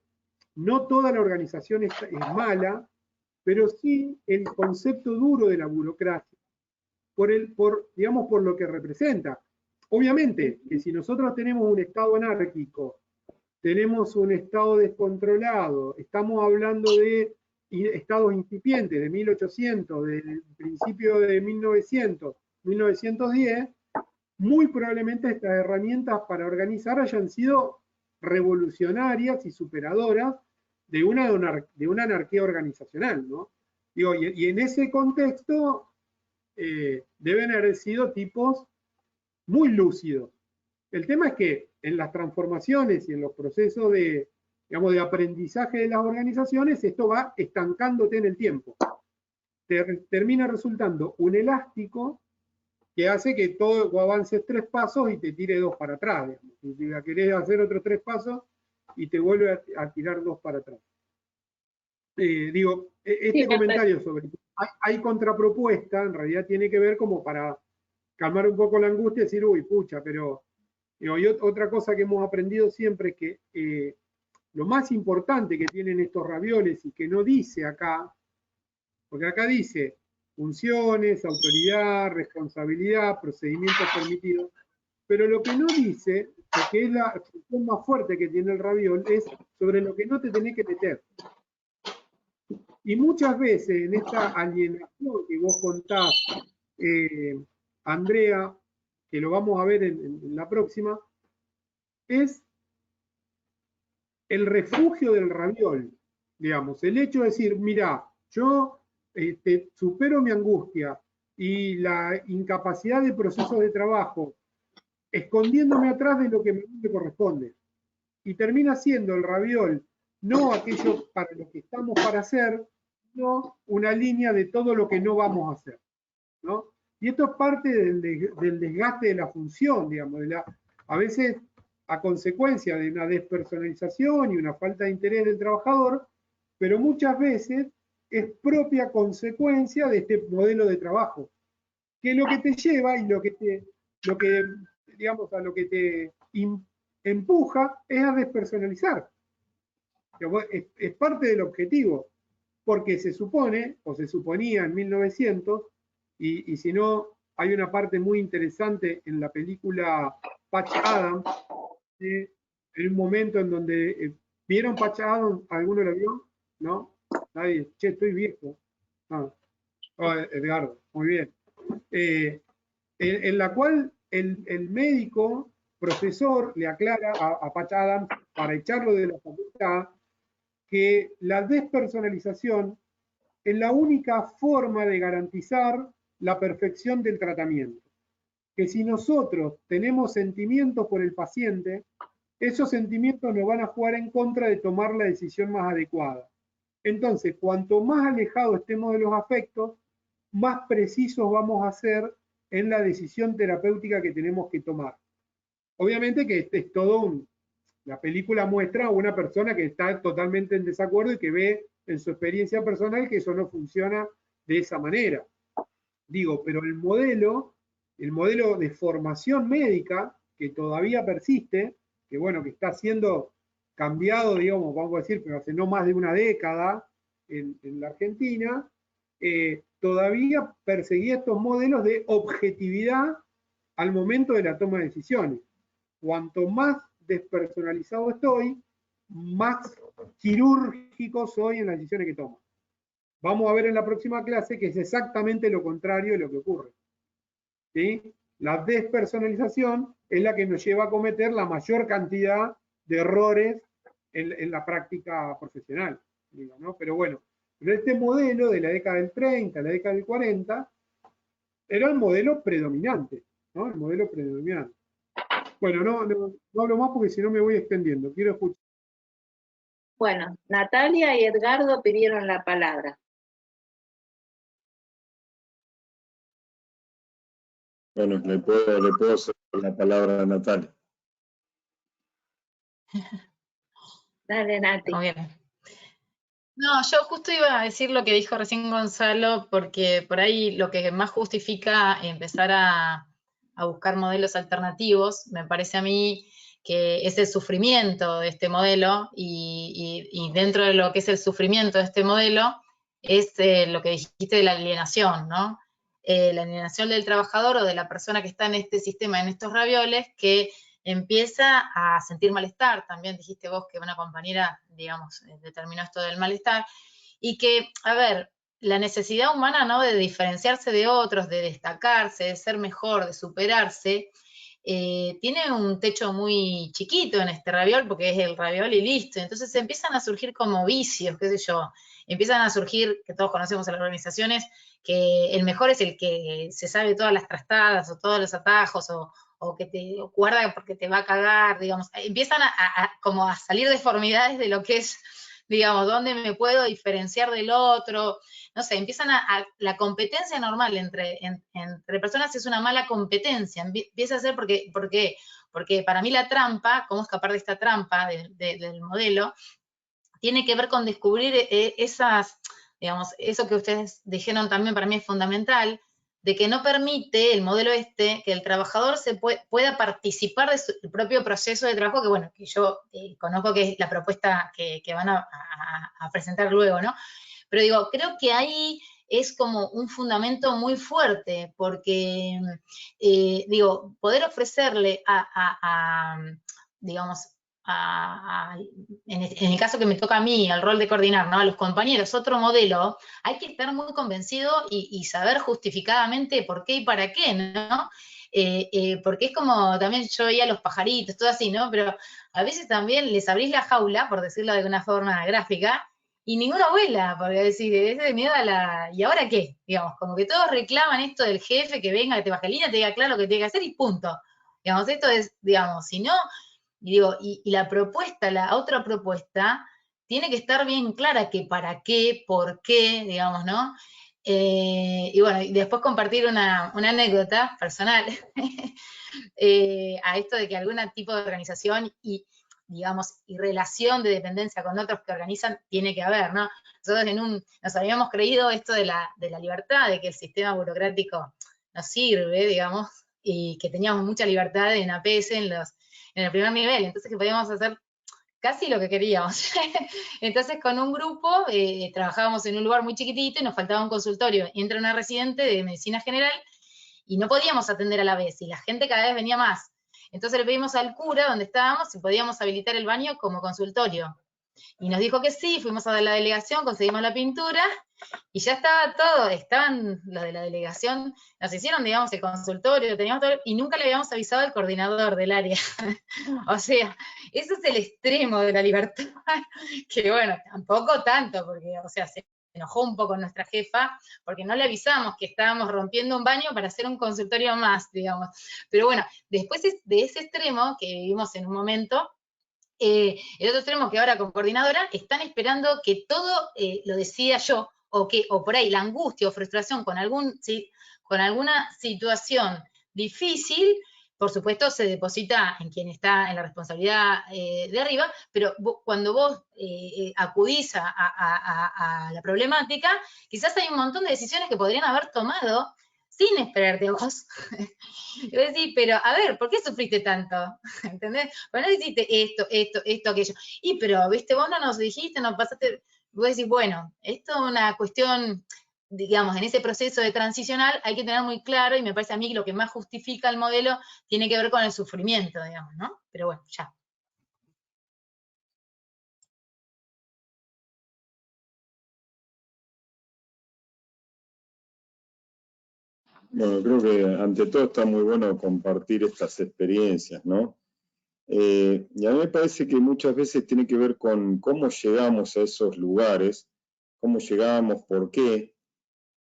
no toda la organización es mala, pero sí el concepto duro de la burocracia, digamos, por lo que representa. Obviamente, que si nosotros tenemos un Estado anárquico, tenemos un Estado descontrolado, estamos hablando de estados incipientes de 1800, del principio de 1900, 1910, muy probablemente estas herramientas para organizar hayan sido revolucionarias y superadoras de una anarquía organizacional, ¿no? Digo, y en ese contexto deben haber sido tipos muy lúcidos. El tema es que en las transformaciones y en los procesos de, digamos, de aprendizaje de las organizaciones, esto va estancándote en el tiempo. Termina resultando un elástico que hace que todo avances 3 pasos y te tire 2 para atrás. Digamos. Si querés hacer otros 3 pasos y te vuelve a tirar 2 para atrás. Digo, este comentario sobre hay contrapropuesta, en realidad tiene que ver como para calmar un poco la angustia y decir, uy, pucha, pero... Digo, y otra cosa que hemos aprendido siempre es que lo más importante que tienen estos ravioles y que no dice acá, porque acá dice funciones, autoridad, responsabilidad, procedimientos permitidos, pero lo que no dice, que es la función más fuerte que tiene el raviol, es sobre lo que no te tenés que meter. Y muchas veces en esta alienación que vos contás, Andrea, que lo vamos a ver en la próxima, es el refugio del raviol, digamos, el hecho de decir, mira, yo supero mi angustia y la incapacidad de procesos de trabajo, escondiéndome atrás de lo que me corresponde. Y termina siendo el raviol no aquello para lo que estamos para hacer, sino una línea de todo lo que no vamos a hacer, ¿no? Y esto es parte del desgaste de la función, digamos, a veces a consecuencia de una despersonalización y una falta de interés del trabajador, pero muchas veces es propia consecuencia de este modelo de trabajo, que lo que te lleva y lo que digamos, a lo que te empuja es a despersonalizar. Es parte del objetivo, porque se supone, o se suponía en 1900, y si no, hay una parte muy interesante en la película Patch Adams, en un momento en donde, ¿vieron Patch Adams? ¿Alguno lo vio? ¿No? Nadie. Che, estoy viejo. Edgardo, muy bien. En la cual el médico profesor le aclara a Patch Adams, para echarlo de la facultad, que la despersonalización es la única forma de garantizar la perfección del tratamiento. Que si nosotros tenemos sentimientos por el paciente, esos sentimientos nos van a jugar en contra de tomar la decisión más adecuada. Entonces, cuanto más alejados estemos de los afectos, más precisos vamos a ser en la decisión terapéutica que tenemos que tomar. Obviamente que este es todo la película muestra a una persona que está totalmente en desacuerdo y que ve en su experiencia personal que eso no funciona de esa manera. Digo, pero el modelo de formación médica que todavía persiste, que bueno, que está siendo cambiado, digamos, vamos a decir, pero hace no más de una década en la Argentina, todavía perseguía estos modelos de objetividad al momento de la toma de decisiones. Cuanto más despersonalizado estoy, más quirúrgico soy en las decisiones que tomo. Vamos a ver en la próxima clase que es exactamente lo contrario de lo que ocurre. ¿Sí? La despersonalización es la que nos lleva a cometer la mayor cantidad de errores en la práctica profesional. Digo, ¿no? Pero bueno, este modelo de la década del 30, la década del 40, era el modelo predominante, ¿no? El modelo predominante. Bueno, no hablo más porque si no me voy extendiendo. Quiero escuchar. Bueno, Natalia y Edgardo pidieron la palabra. Bueno, le puedo hacer la palabra a Natalia. Dale, Nati. Muy bien. No, yo justo iba a decir lo que dijo recién Gonzalo, porque por ahí lo que más justifica empezar a buscar modelos alternativos, me parece a mí que es el sufrimiento de este modelo, y dentro de lo que es el sufrimiento de este modelo es lo que dijiste de la alienación, ¿no? La alienación del trabajador o de la persona que está en este sistema, en estos ravioles, que empieza a sentir malestar. También dijiste vos que una compañera, digamos, determinó esto del malestar, y que, a ver, la necesidad humana, ¿no?, de diferenciarse de otros, de destacarse, de ser mejor, de superarse, tiene un techo muy chiquito en este raviol, porque es el raviol y listo. Entonces empiezan a surgir como vicios, qué sé yo, empiezan a surgir, que todos conocemos en las organizaciones, que el mejor es el que se sabe todas las trastadas o todos los atajos, o que te guarda porque te va a cagar, digamos. Empiezan como a salir deformidades de lo que es, digamos, dónde me puedo diferenciar del otro. No sé, empiezan la competencia normal entre personas es una mala competencia. Empieza a ser porque para mí la trampa, cómo escapar de esta trampa del modelo, tiene que ver con descubrir esas, digamos, eso que ustedes dijeron también para mí es fundamental, de que no permite el modelo que el trabajador pueda participar de su propio proceso de trabajo, que bueno, que yo conozco que es la propuesta que van a presentar luego, ¿no? Pero digo, creo que ahí es como un fundamento muy fuerte, porque, digo, poder ofrecerle digamos, en el caso que me toca a mí, el rol de coordinar, ¿no?, a los compañeros, otro modelo, hay que estar muy convencido y saber justificadamente por qué y para qué, ¿no? Porque es como, también yo veía los pajaritos, todo así, ¿no? Pero a veces también les abrís la jaula, por decirlo de una forma gráfica, y ninguno vuela, porque decir, es de miedo a la... ¿Y ahora qué? Digamos, como que todos reclaman esto del jefe, que venga, que te baje línea, te diga claro lo que tiene que hacer y punto. Digamos, esto es, digamos, si no... Y digo, y la propuesta, la otra propuesta, tiene que estar bien clara, que para qué, por qué, digamos, ¿no? Y bueno, y después compartir una anécdota personal a esto de que algún tipo de organización y, digamos, y relación de dependencia con otros que organizan tiene que haber, ¿no? Nosotros nos habíamos creído esto de la libertad, de que el sistema burocrático nos sirve, digamos, y que teníamos mucha libertad en APS en el primer nivel, entonces que podíamos hacer casi lo que queríamos. Entonces con un grupo trabajábamos en un lugar muy chiquitito y nos faltaba un consultorio. Entra una residente de medicina general y no podíamos atender a la vez, y la gente cada vez venía más. Entonces le pedimos al cura donde estábamos si podíamos habilitar el baño como consultorio. Y nos dijo que sí, fuimos a la delegación, conseguimos la pintura, y ya estaba todo, estaban los de la delegación, nos hicieron, digamos, el consultorio, teníamos todo, y nunca le habíamos avisado al coordinador del área. O sea, eso es el extremo de la libertad, que bueno, tampoco tanto, porque, o sea, se enojó un poco nuestra jefa, porque no le avisamos que estábamos rompiendo un baño para hacer un consultorio más, digamos. Pero bueno, después de ese extremo, que vivimos en un momento, el otro extremo, que ahora como coordinadora están esperando que todo lo decida yo, o por ahí la angustia o frustración con alguna situación difícil, por supuesto se deposita en quien está en la responsabilidad de arriba, pero cuando vos acudís a la problemática, quizás hay un montón de decisiones que podrían haber tomado sin esperarte a vos. Y vos decís, pero a ver, ¿por qué sufriste tanto? ¿Entendés? Bueno, no hiciste esto, aquello. Y pero, viste, vos no nos dijiste, no pasaste. Vos decís, bueno, esto es una cuestión, digamos, en ese proceso de transicional hay que tener muy claro, y me parece a mí que lo que más justifica el modelo tiene que ver con el sufrimiento, digamos, ¿no? Pero bueno, ya. Bueno, creo que ante todo está muy bueno compartir estas experiencias, ¿no? Y a mí me parece que muchas veces tiene que ver con cómo llegamos a esos lugares, cómo llegamos, por qué,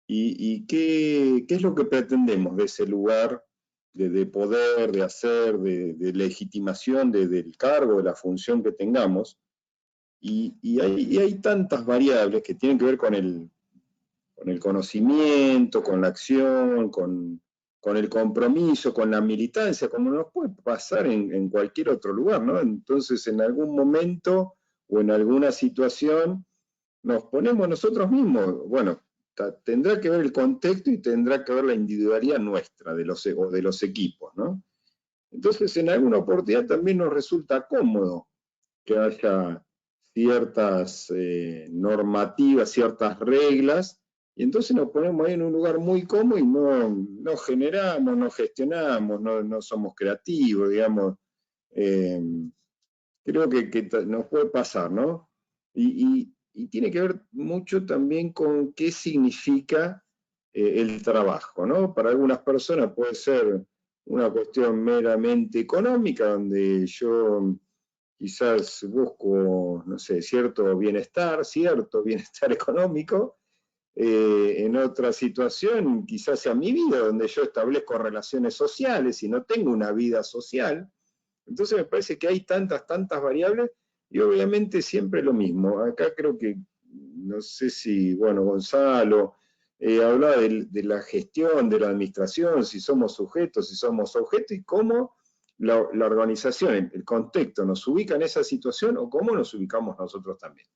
y qué es lo que pretendemos de ese lugar de poder, de hacer, de legitimación del cargo, de la función que tengamos. Y hay tantas variables que tienen que ver con el conocimiento, con la acción, con con el compromiso, con la militancia, como nos puede pasar en cualquier otro lugar, ¿no? Entonces, en algún momento o en alguna situación, nos ponemos nosotros mismos, bueno, tendrá que ver el contexto y tendrá que ver la individualidad nuestra o de los equipos, ¿no? Entonces, en alguna oportunidad también nos resulta cómodo que haya ciertas normativas, ciertas reglas, y entonces nos ponemos ahí en un lugar muy cómodo y no generamos, no gestionamos, no somos creativos, digamos. Creo que nos puede pasar, ¿no? Y tiene que ver mucho también con qué significa el trabajo, ¿no? Para algunas personas puede ser una cuestión meramente económica, donde yo quizás busco, no sé, cierto bienestar económico. En otra situación quizás sea mi vida, donde yo establezco relaciones sociales y no tengo una vida social. Entonces me parece que hay tantas variables y obviamente siempre lo mismo. Acá creo que, no sé si, bueno, Gonzalo hablaba de la gestión, de la administración, si somos sujetos, si somos objetos, y cómo la organización, el contexto nos ubica en esa situación o cómo nos ubicamos nosotros también.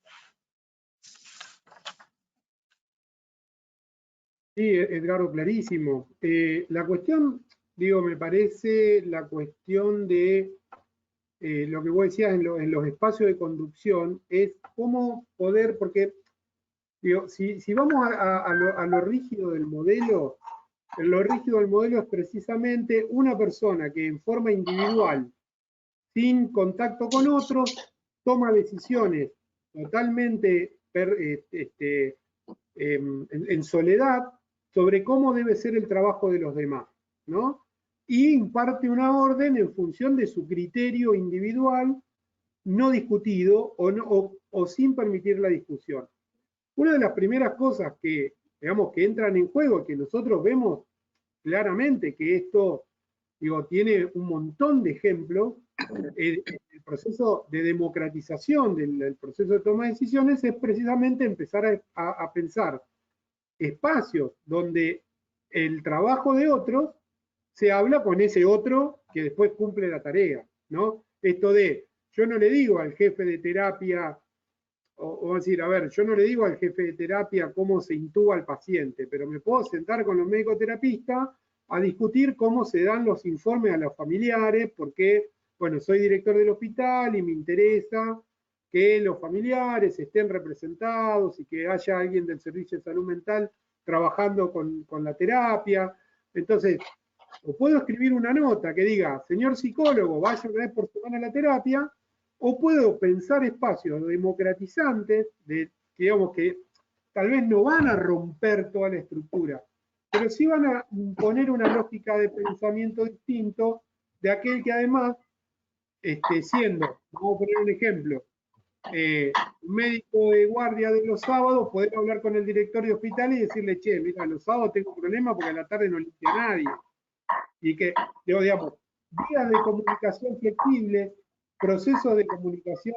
Sí, Edgardo, clarísimo. La cuestión, digo, me parece la cuestión de lo que vos decías en los espacios de conducción, es cómo poder, porque digo, si vamos a lo rígido del modelo, lo rígido del modelo es precisamente una persona que en forma individual, sin contacto con otros, toma decisiones totalmente en soledad sobre cómo debe ser el trabajo de los demás, ¿no? Y imparte una orden en función de su criterio individual, no discutido o sin permitir la discusión. Una de las primeras cosas que, digamos, que entran en juego, que nosotros vemos claramente que esto, digo, tiene un montón de ejemplos, el proceso de democratización del proceso de toma de decisiones es precisamente empezar a pensar espacios donde el trabajo de otros se habla con ese otro que después cumple la tarea, ¿no? Esto de, yo no le digo al jefe de terapia, o decir, a ver, yo no le digo al jefe de terapia cómo se intuba al paciente, pero me puedo sentar con los médicos terapistas a discutir cómo se dan los informes a los familiares, porque, bueno, soy director del hospital y me interesa que los familiares estén representados y que haya alguien del servicio de salud mental trabajando con la terapia. Entonces, o puedo escribir una nota que diga, señor psicólogo, vaya una vez por semana a la terapia, o puedo pensar espacios democratizantes, digamos que tal vez no van a romper toda la estructura, pero sí van a imponer una lógica de pensamiento distinto de aquel que además, siendo, vamos a poner un ejemplo, un médico de guardia de los sábados, poder hablar con el director de hospital y decirle, che, mira, los sábados tengo un problema porque a la tarde no limpia nadie. Y que, digamos, vías de comunicación flexibles, procesos de comunicación,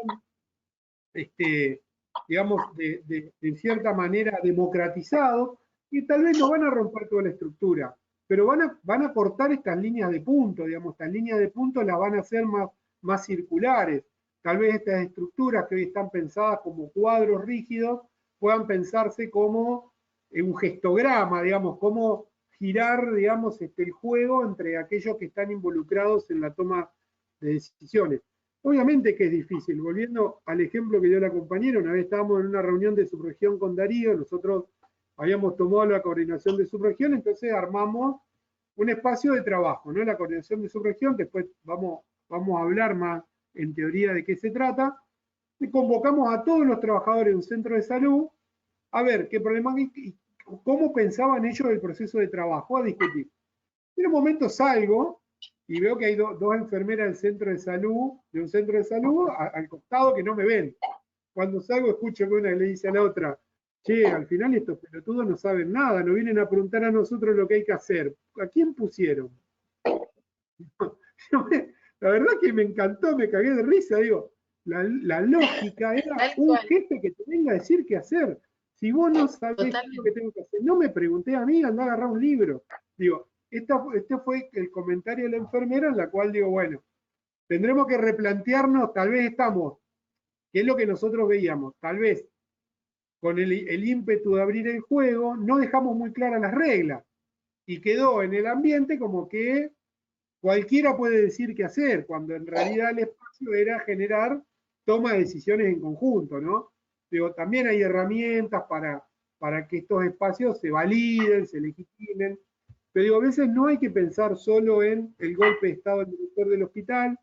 digamos, de cierta manera democratizados, y tal vez no van a romper toda la estructura, pero van a cortar estas líneas de punto, digamos, estas líneas de punto las van a hacer más circulares. Tal vez estas estructuras que hoy están pensadas como cuadros rígidos puedan pensarse como un gestograma, digamos, como girar, digamos, el juego entre aquellos que están involucrados en la toma de decisiones. Obviamente que es difícil. Volviendo al ejemplo que dio la compañera, una vez estábamos en una reunión de subregión con Darío, nosotros habíamos tomado la coordinación de subregión, entonces armamos un espacio de trabajo, ¿no? La coordinación de subregión, que después vamos a hablar más en teoría de qué se trata, y convocamos a todos los trabajadores de un centro de salud a ver qué problema y cómo pensaban ellos el proceso de trabajo, a discutir. En un momento salgo y veo que hay dos enfermeras del centro de salud, de un centro de salud, al costado que no me ven. Cuando salgo escucho que una le dice a la otra, che, al final estos pelotudos no saben nada, nos vienen a preguntar a nosotros lo que hay que hacer. ¿A quién pusieron? La verdad que me encantó, me cagué de risa, digo, la lógica era un jefe que te venga a decir qué hacer. Si vos no sabés qué es lo que tengo que hacer, no me pregunté a mí, andá a agarrar un libro. Digo, Este fue el comentario de la enfermera, en la cual digo, bueno, tendremos que replantearnos, tal vez estamos, que es lo que nosotros veíamos, tal vez con el ímpetu de abrir el juego, no dejamos muy claras las reglas, y quedó en el ambiente como que cualquiera puede decir qué hacer, cuando en realidad el espacio era generar toma de decisiones en conjunto, ¿no? Digo, también hay herramientas para que estos espacios se validen, se legitimen, pero digo, a veces no hay que pensar solo en el golpe de Estado del director del hospital,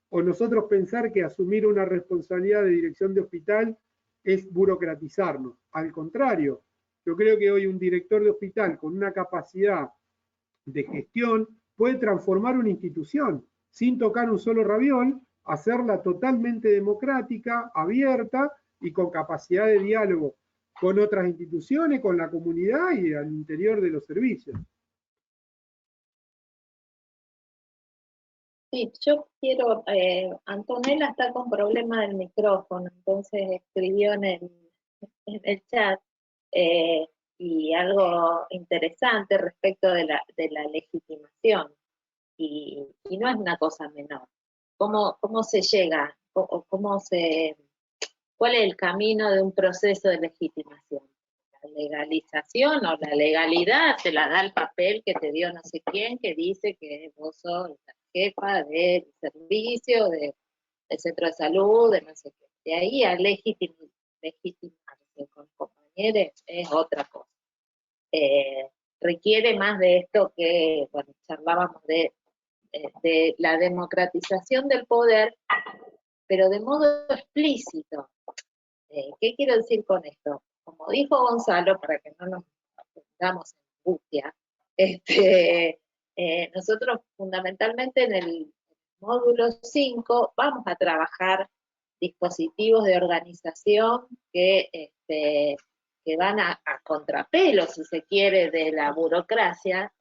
o nosotros pensar que asumir una responsabilidad de dirección de hospital es burocratizarnos. Al contrario, yo creo que hoy un director de hospital con una capacidad de gestión puede transformar una institución sin tocar un solo raviol, hacerla totalmente democrática, abierta y con capacidad de diálogo con otras instituciones, con la comunidad y al interior de los servicios. Sí, yo quiero, Antonella está con problema del micrófono, entonces escribió en el chat y algo interesante respecto de la legitimación, y no es una cosa menor. ¿Cómo se llega? ¿Cuál es el camino de un proceso de legitimación? La legalización o la legalidad te la da el papel que te dio no sé quién, que dice que vos sos la jefa del servicio, del centro de salud, de no sé qué. De ahí a legitimarse con compañeros es otra cosa. Requiere más de esto que, bueno, charlábamos de la democratización del poder, pero de modo explícito. ¿Qué quiero decir con esto? Como dijo Gonzalo, para que no nos pongamos en angustia, nosotros fundamentalmente en el módulo 5 vamos a trabajar dispositivos de organización que van a contrapelo, si se quiere, de la burocracia,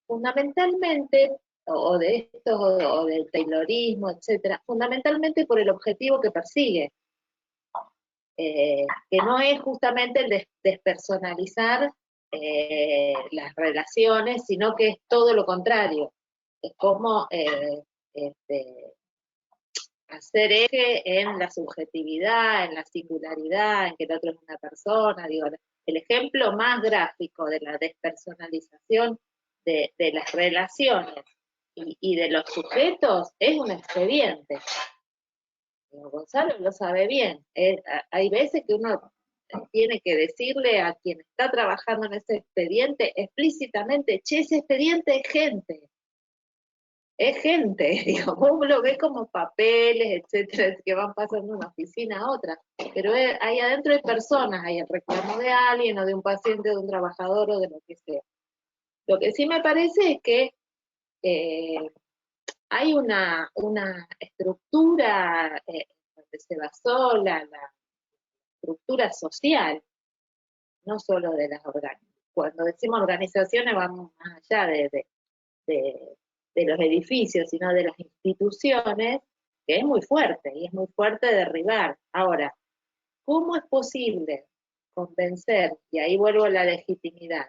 fundamentalmente, o de esto, o del taylorismo, etcétera, fundamentalmente por el objetivo que persigue. Que no es justamente el de despersonalizar las relaciones, sino que es todo lo contrario. Es como hacer eje en la subjetividad, en la singularidad, en que el otro es una persona. Digo, el ejemplo más gráfico de la despersonalización de las relaciones y de los sujetos es un expediente. Gonzalo lo sabe bien. Hay veces que uno tiene que decirle a quien está trabajando en ese expediente explícitamente, che, ese expediente es gente. Es gente, digo, uno lo ve como papeles, etcétera, que van pasando de una oficina a otra, pero ahí adentro hay personas, hay el reclamo de alguien, o de un paciente, de un trabajador, o de lo que sea. Lo que sí me parece es que hay una estructura donde se basó la estructura social, no solo de las organizaciones. Cuando decimos organizaciones vamos más allá de los edificios, sino de las instituciones, que es muy fuerte, y es muy fuerte derribar. Ahora, ¿cómo es posible convencer, y ahí vuelvo a la legitimidad,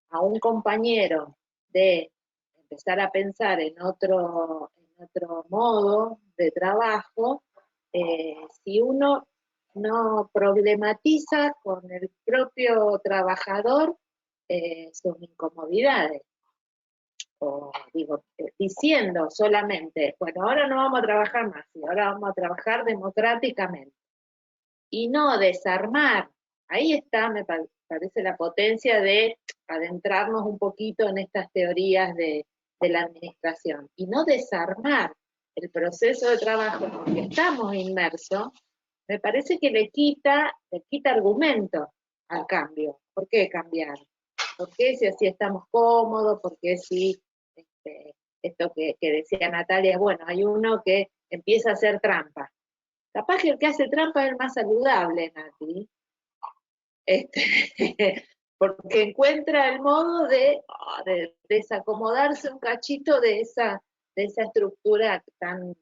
a un compañero de empezar a pensar en otro modo de trabajo, si uno no problematiza con el propio trabajador sus incomodidades? O digo, diciendo solamente, bueno, ahora no vamos a trabajar más, y ahora vamos a trabajar democráticamente. Y no desarmar. Ahí está, me parece, la potencia de adentrarnos un poquito en estas teorías de la administración. Y no desarmar el proceso de trabajo en el que estamos inmersos, me parece que le quita argumento al cambio. ¿Por qué cambiar? ¿Por qué si así estamos cómodos? ¿Por qué si esto que decía Natalia, bueno, hay uno que empieza a hacer trampa? Capaz que el que hace trampa es el más saludable, Nati. Porque encuentra el modo de desacomodarse un cachito de esa estructura tan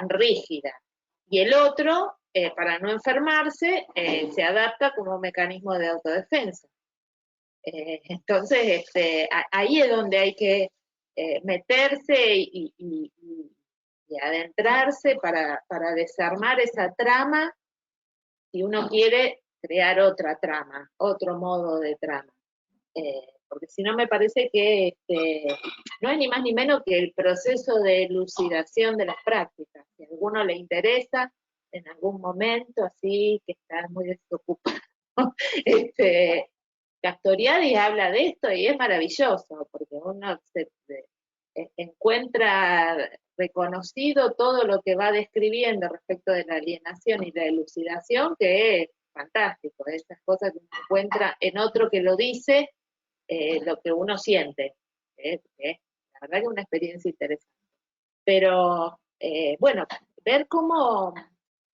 rígida. Y el otro, para no enfermarse, se adapta como mecanismo de autodefensa. Entonces, ahí es donde hay que meterse y adentrarse para desarmar esa trama si uno quiere crear otra trama, otro modo de trama. Porque si no me parece que no es ni más ni menos que el proceso de elucidación de las prácticas. Si a alguno le interesa, en algún momento, así que está muy desocupado, Castoriadis habla de esto y es maravilloso, porque uno se encuentra reconocido todo lo que va describiendo respecto de la alienación y la elucidación, que es fantástico, esas cosas que uno encuentra en otro que lo dice, lo que uno siente. La verdad que es una experiencia interesante. Pero, bueno, ver cómo,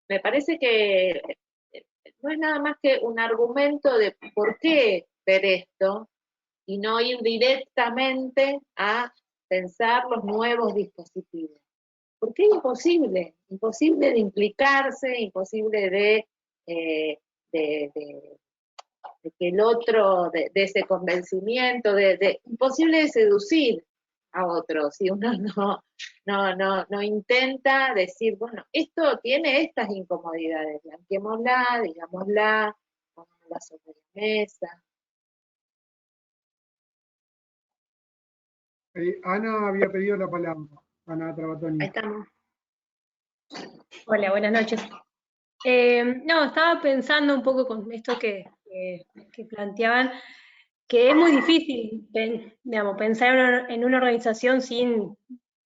me parece que no es nada más que un argumento de por qué ver esto y no ir directamente a pensar los nuevos dispositivos. Porque es imposible de implicarse, imposible de que el otro, de ese convencimiento, imposible de seducir a otro, si uno no intenta decir, bueno, esto tiene estas incomodidades, blanquémosla, digámosla, pongámosla sobre la mesa. Ana había pedido la palabra. Ana Trabatoni. Ahí estamos. Hola, buenas noches. No, estaba pensando un poco con esto que planteaban, que es muy difícil, digamos, pensar en una organización sin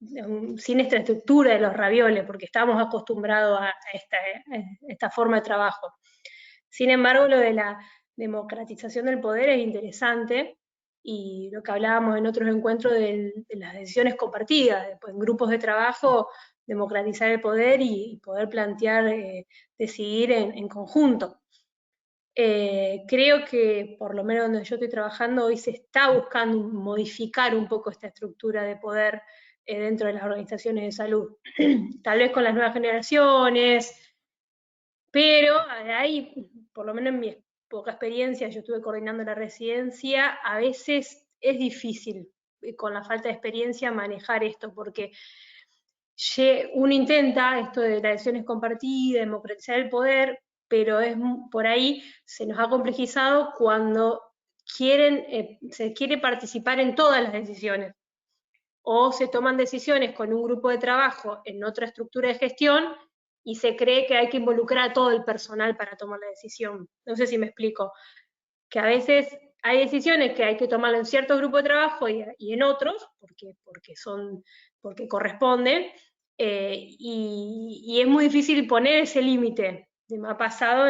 esta estructura de los ravioles, porque estamos acostumbrados a esta forma de trabajo. Sin embargo, lo de la democratización del poder es interesante, y lo que hablábamos en otros encuentros de las decisiones compartidas, después en grupos de trabajo, democratizar el poder y poder plantear, decidir en conjunto. Creo que, por lo menos donde yo estoy trabajando, hoy se está buscando modificar un poco esta estructura de poder dentro de las organizaciones de salud. Tal vez con las nuevas generaciones, pero hay, por lo menos en mi poca experiencia, yo estuve coordinando la residencia, a veces es difícil con la falta de experiencia manejar esto, porque uno intenta esto de las decisiones compartidas, democratizar el poder, pero por ahí se nos ha complejizado cuando se quiere participar en todas las decisiones, o se toman decisiones con un grupo de trabajo en otra estructura de gestión y se cree que hay que involucrar a todo el personal para tomar la decisión. No sé si me explico. Que a veces hay decisiones que hay que tomarlas en cierto grupo de trabajo y en otros, porque corresponden, y es muy difícil poner ese límite. Me ha pasado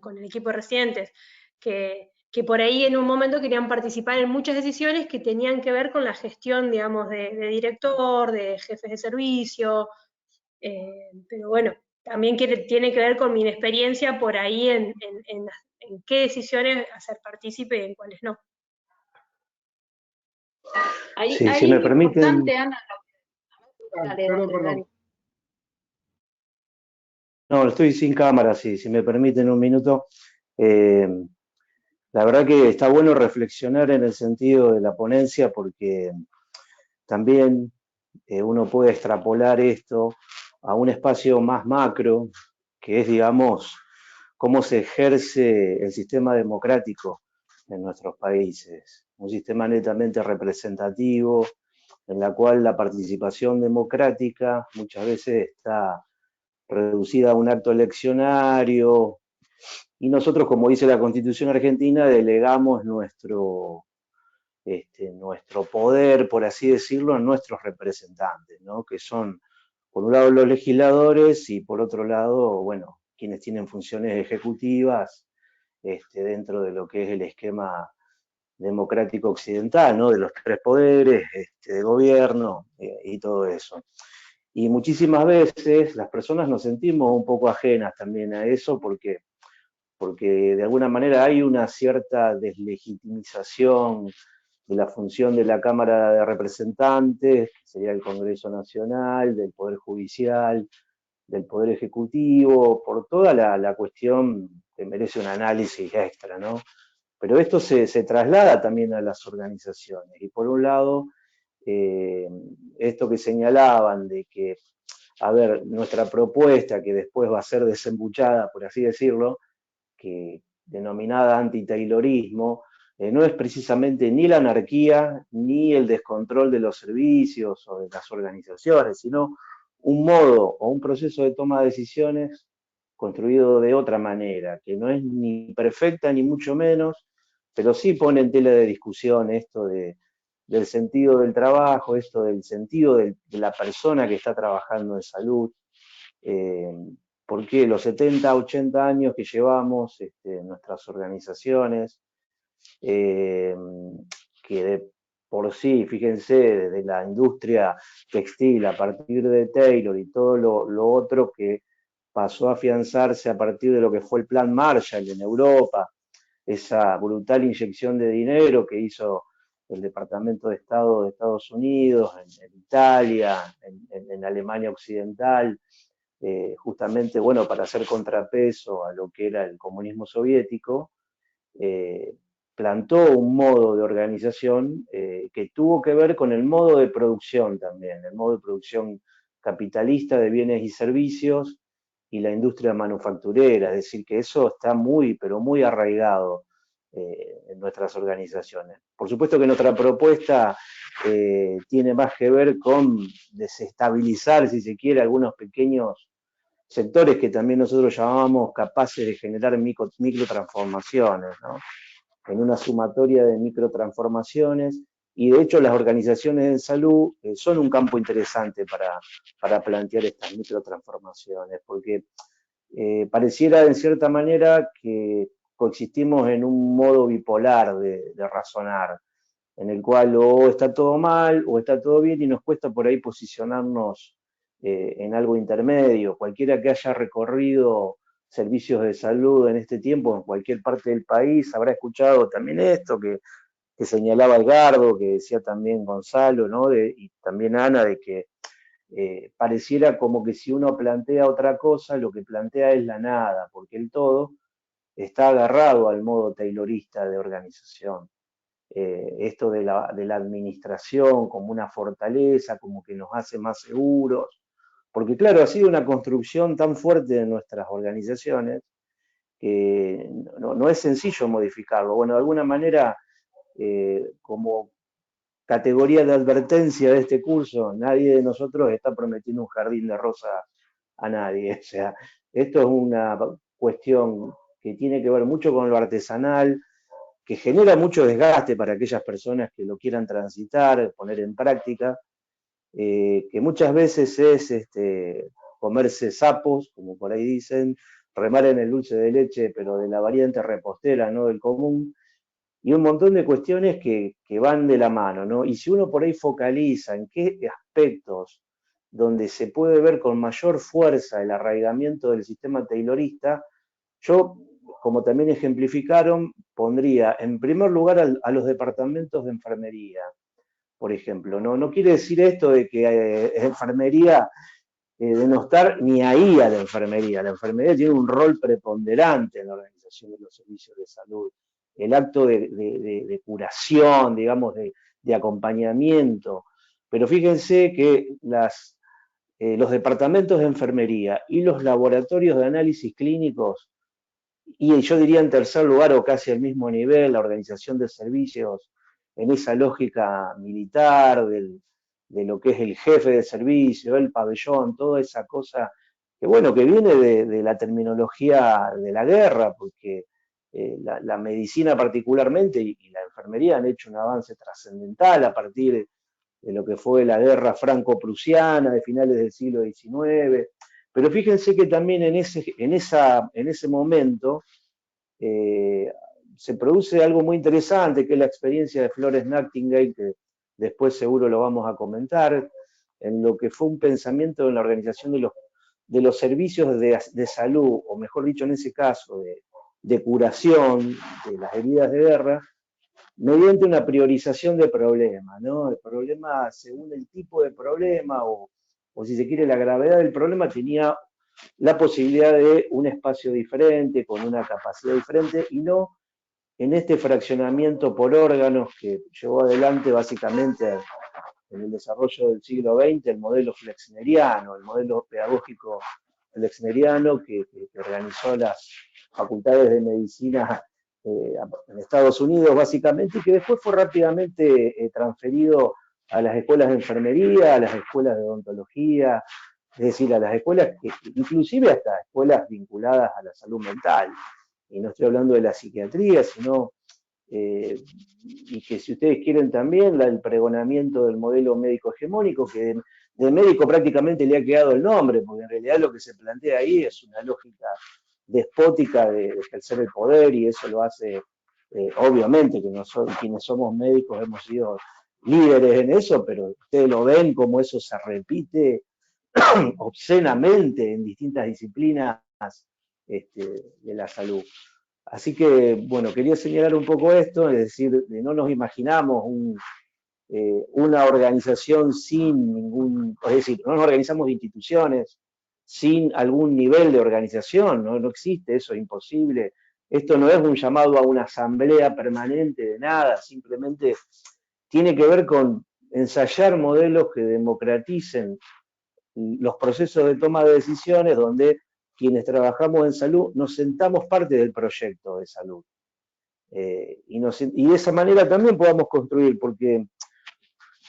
con el equipo de residentes, que por ahí en un momento querían participar en muchas decisiones que tenían que ver con la gestión, digamos, de director, de jefes de servicio, pero bueno, también tiene que ver con mi inexperiencia por ahí en qué decisiones hacer partícipe y en cuáles no. Ahí, Sí, ahí si me es permiten. importante, Ana. Dale, Perdón. dale. No, estoy sin cámara, sí, si me permiten un minuto. La verdad que está bueno reflexionar en el sentido de la ponencia, porque también uno puede extrapolar esto a un espacio más macro, que es, digamos, cómo se ejerce el sistema democrático en nuestros países. Un sistema netamente representativo, en la cual la participación democrática muchas veces está reducida a un acto eleccionario, y nosotros, como dice la Constitución argentina, delegamos nuestro poder, por así decirlo, a nuestros representantes, ¿no? Que son, por un lado, los legisladores y, por otro lado, bueno, quienes tienen funciones ejecutivas dentro de lo que es el esquema democrático occidental, ¿no? De los tres poderes, de gobierno y todo eso. Y muchísimas veces las personas nos sentimos un poco ajenas también a eso, porque de alguna manera hay una cierta deslegitimización de la función de la Cámara de Representantes, que sería el Congreso Nacional, del Poder Judicial, del Poder Ejecutivo, por toda la cuestión que merece un análisis extra, ¿no? Pero esto se traslada también a las organizaciones. Y por un lado, esto que señalaban de que, a ver, nuestra propuesta, que después va a ser desembuchada, por así decirlo, que denominada antitaylorismo, no es precisamente ni la anarquía ni el descontrol de los servicios o de las organizaciones, sino un modo o un proceso de toma de decisiones construido de otra manera, que no es ni perfecta ni mucho menos, pero sí pone en tela de discusión esto del sentido del trabajo, esto del sentido de la persona que está trabajando en salud, porque los 70, 80 años que llevamos en nuestras organizaciones, que de por sí, fíjense, desde la industria textil a partir de Taylor y todo lo otro que pasó a afianzarse a partir de lo que fue el Plan Marshall en Europa, esa brutal inyección de dinero que hizo el Departamento de Estado de Estados Unidos, en Italia, en Alemania Occidental, justamente, bueno, para hacer contrapeso a lo que era el comunismo soviético, plantó un modo de organización que tuvo que ver con el modo de producción también, el modo de producción capitalista de bienes y servicios y la industria manufacturera, es decir, que eso está muy, pero muy arraigado en nuestras organizaciones. Por supuesto que nuestra propuesta tiene más que ver con desestabilizar, si se quiere, algunos pequeños sectores que también nosotros llamamos capaces de generar microtransformaciones, ¿no? En una sumatoria de microtransformaciones, y de hecho las organizaciones de salud son un campo interesante para plantear estas microtransformaciones, porque pareciera en cierta manera que coexistimos en un modo bipolar de razonar, en el cual o está todo mal o está todo bien y nos cuesta por ahí posicionarnos en algo intermedio. Cualquiera que haya recorrido servicios de salud en este tiempo, en cualquier parte del país, habrá escuchado también esto que señalaba Edgardo, que decía también Gonzalo, ¿no? Y también Ana, de que pareciera como que si uno plantea otra cosa, lo que plantea es la nada, porque el todo está agarrado al modo taylorista de organización. Esto de la administración como una fortaleza, como que nos hace más seguros, porque claro, ha sido una construcción tan fuerte de nuestras organizaciones que no es sencillo modificarlo. Bueno, de alguna manera, como categoría de advertencia de este curso, nadie de nosotros está prometiendo un jardín de rosas a nadie. O sea, esto es una cuestión que tiene que ver mucho con lo artesanal, que genera mucho desgaste para aquellas personas que lo quieran transitar, poner en práctica, que muchas veces es comerse sapos, como por ahí dicen, remar en el dulce de leche, pero de la variante repostera, no del común, y un montón de cuestiones que van de la mano, ¿no? Y si uno por ahí focaliza en qué aspectos donde se puede ver con mayor fuerza el arraigamiento del sistema taylorista, yo, como también ejemplificaron, pondría en primer lugar a los departamentos de enfermería, por ejemplo. No quiere decir esto de que enfermería, de no estar ni ahí a la enfermería. La enfermería tiene un rol preponderante en la organización de los servicios de salud. El acto de curación, digamos, de acompañamiento. Pero fíjense que los departamentos de enfermería y los laboratorios de análisis clínicos, y yo diría en tercer lugar o casi al mismo nivel, la organización de servicios en esa lógica militar, de lo que es el jefe de servicio, el pabellón, toda esa cosa que bueno, que viene de la terminología de la guerra, porque la medicina particularmente y la enfermería han hecho un avance trascendental a partir de lo que fue la guerra franco-prusiana de finales del siglo XIX. Pero fíjense que también en ese momento se produce algo muy interesante, que es la experiencia de Florence Nightingale, que después seguro lo vamos a comentar, en lo que fue un pensamiento en la organización de los servicios de salud, o mejor dicho en ese caso, de curación de las heridas de guerra, mediante una priorización de problemas, ¿no? El problema, según el tipo de problema, o si se quiere la gravedad del problema, tenía la posibilidad de un espacio diferente, con una capacidad diferente, y no en este fraccionamiento por órganos que llevó adelante básicamente en el desarrollo del siglo XX el modelo flexneriano, el modelo pedagógico flexneriano que organizó las facultades de medicina en Estados Unidos básicamente, y que después fue rápidamente transferido a las escuelas de enfermería, a las escuelas de odontología, es decir, a las escuelas, inclusive hasta escuelas vinculadas a la salud mental. Y no estoy hablando de la psiquiatría, sino, y que si ustedes quieren también, el pregonamiento del modelo médico hegemónico, que de médico prácticamente le ha quedado el nombre, porque en realidad lo que se plantea ahí es una lógica despótica de ejercer el poder, y eso lo hace, obviamente, que quienes somos médicos hemos sido líderes en eso, pero ustedes lo ven como eso se repite obscenamente en distintas disciplinas de la salud. Así que, bueno, quería señalar un poco esto, es decir, no nos imaginamos una organización sin ningún, es decir, no nos organizamos instituciones sin algún nivel de organización, no existe eso, es imposible. Esto no es un llamado a una asamblea permanente de nada, simplemente tiene que ver con ensayar modelos que democraticen los procesos de toma de decisiones, donde quienes trabajamos en salud nos sentamos parte del proyecto de salud. Y de esa manera también podamos construir, porque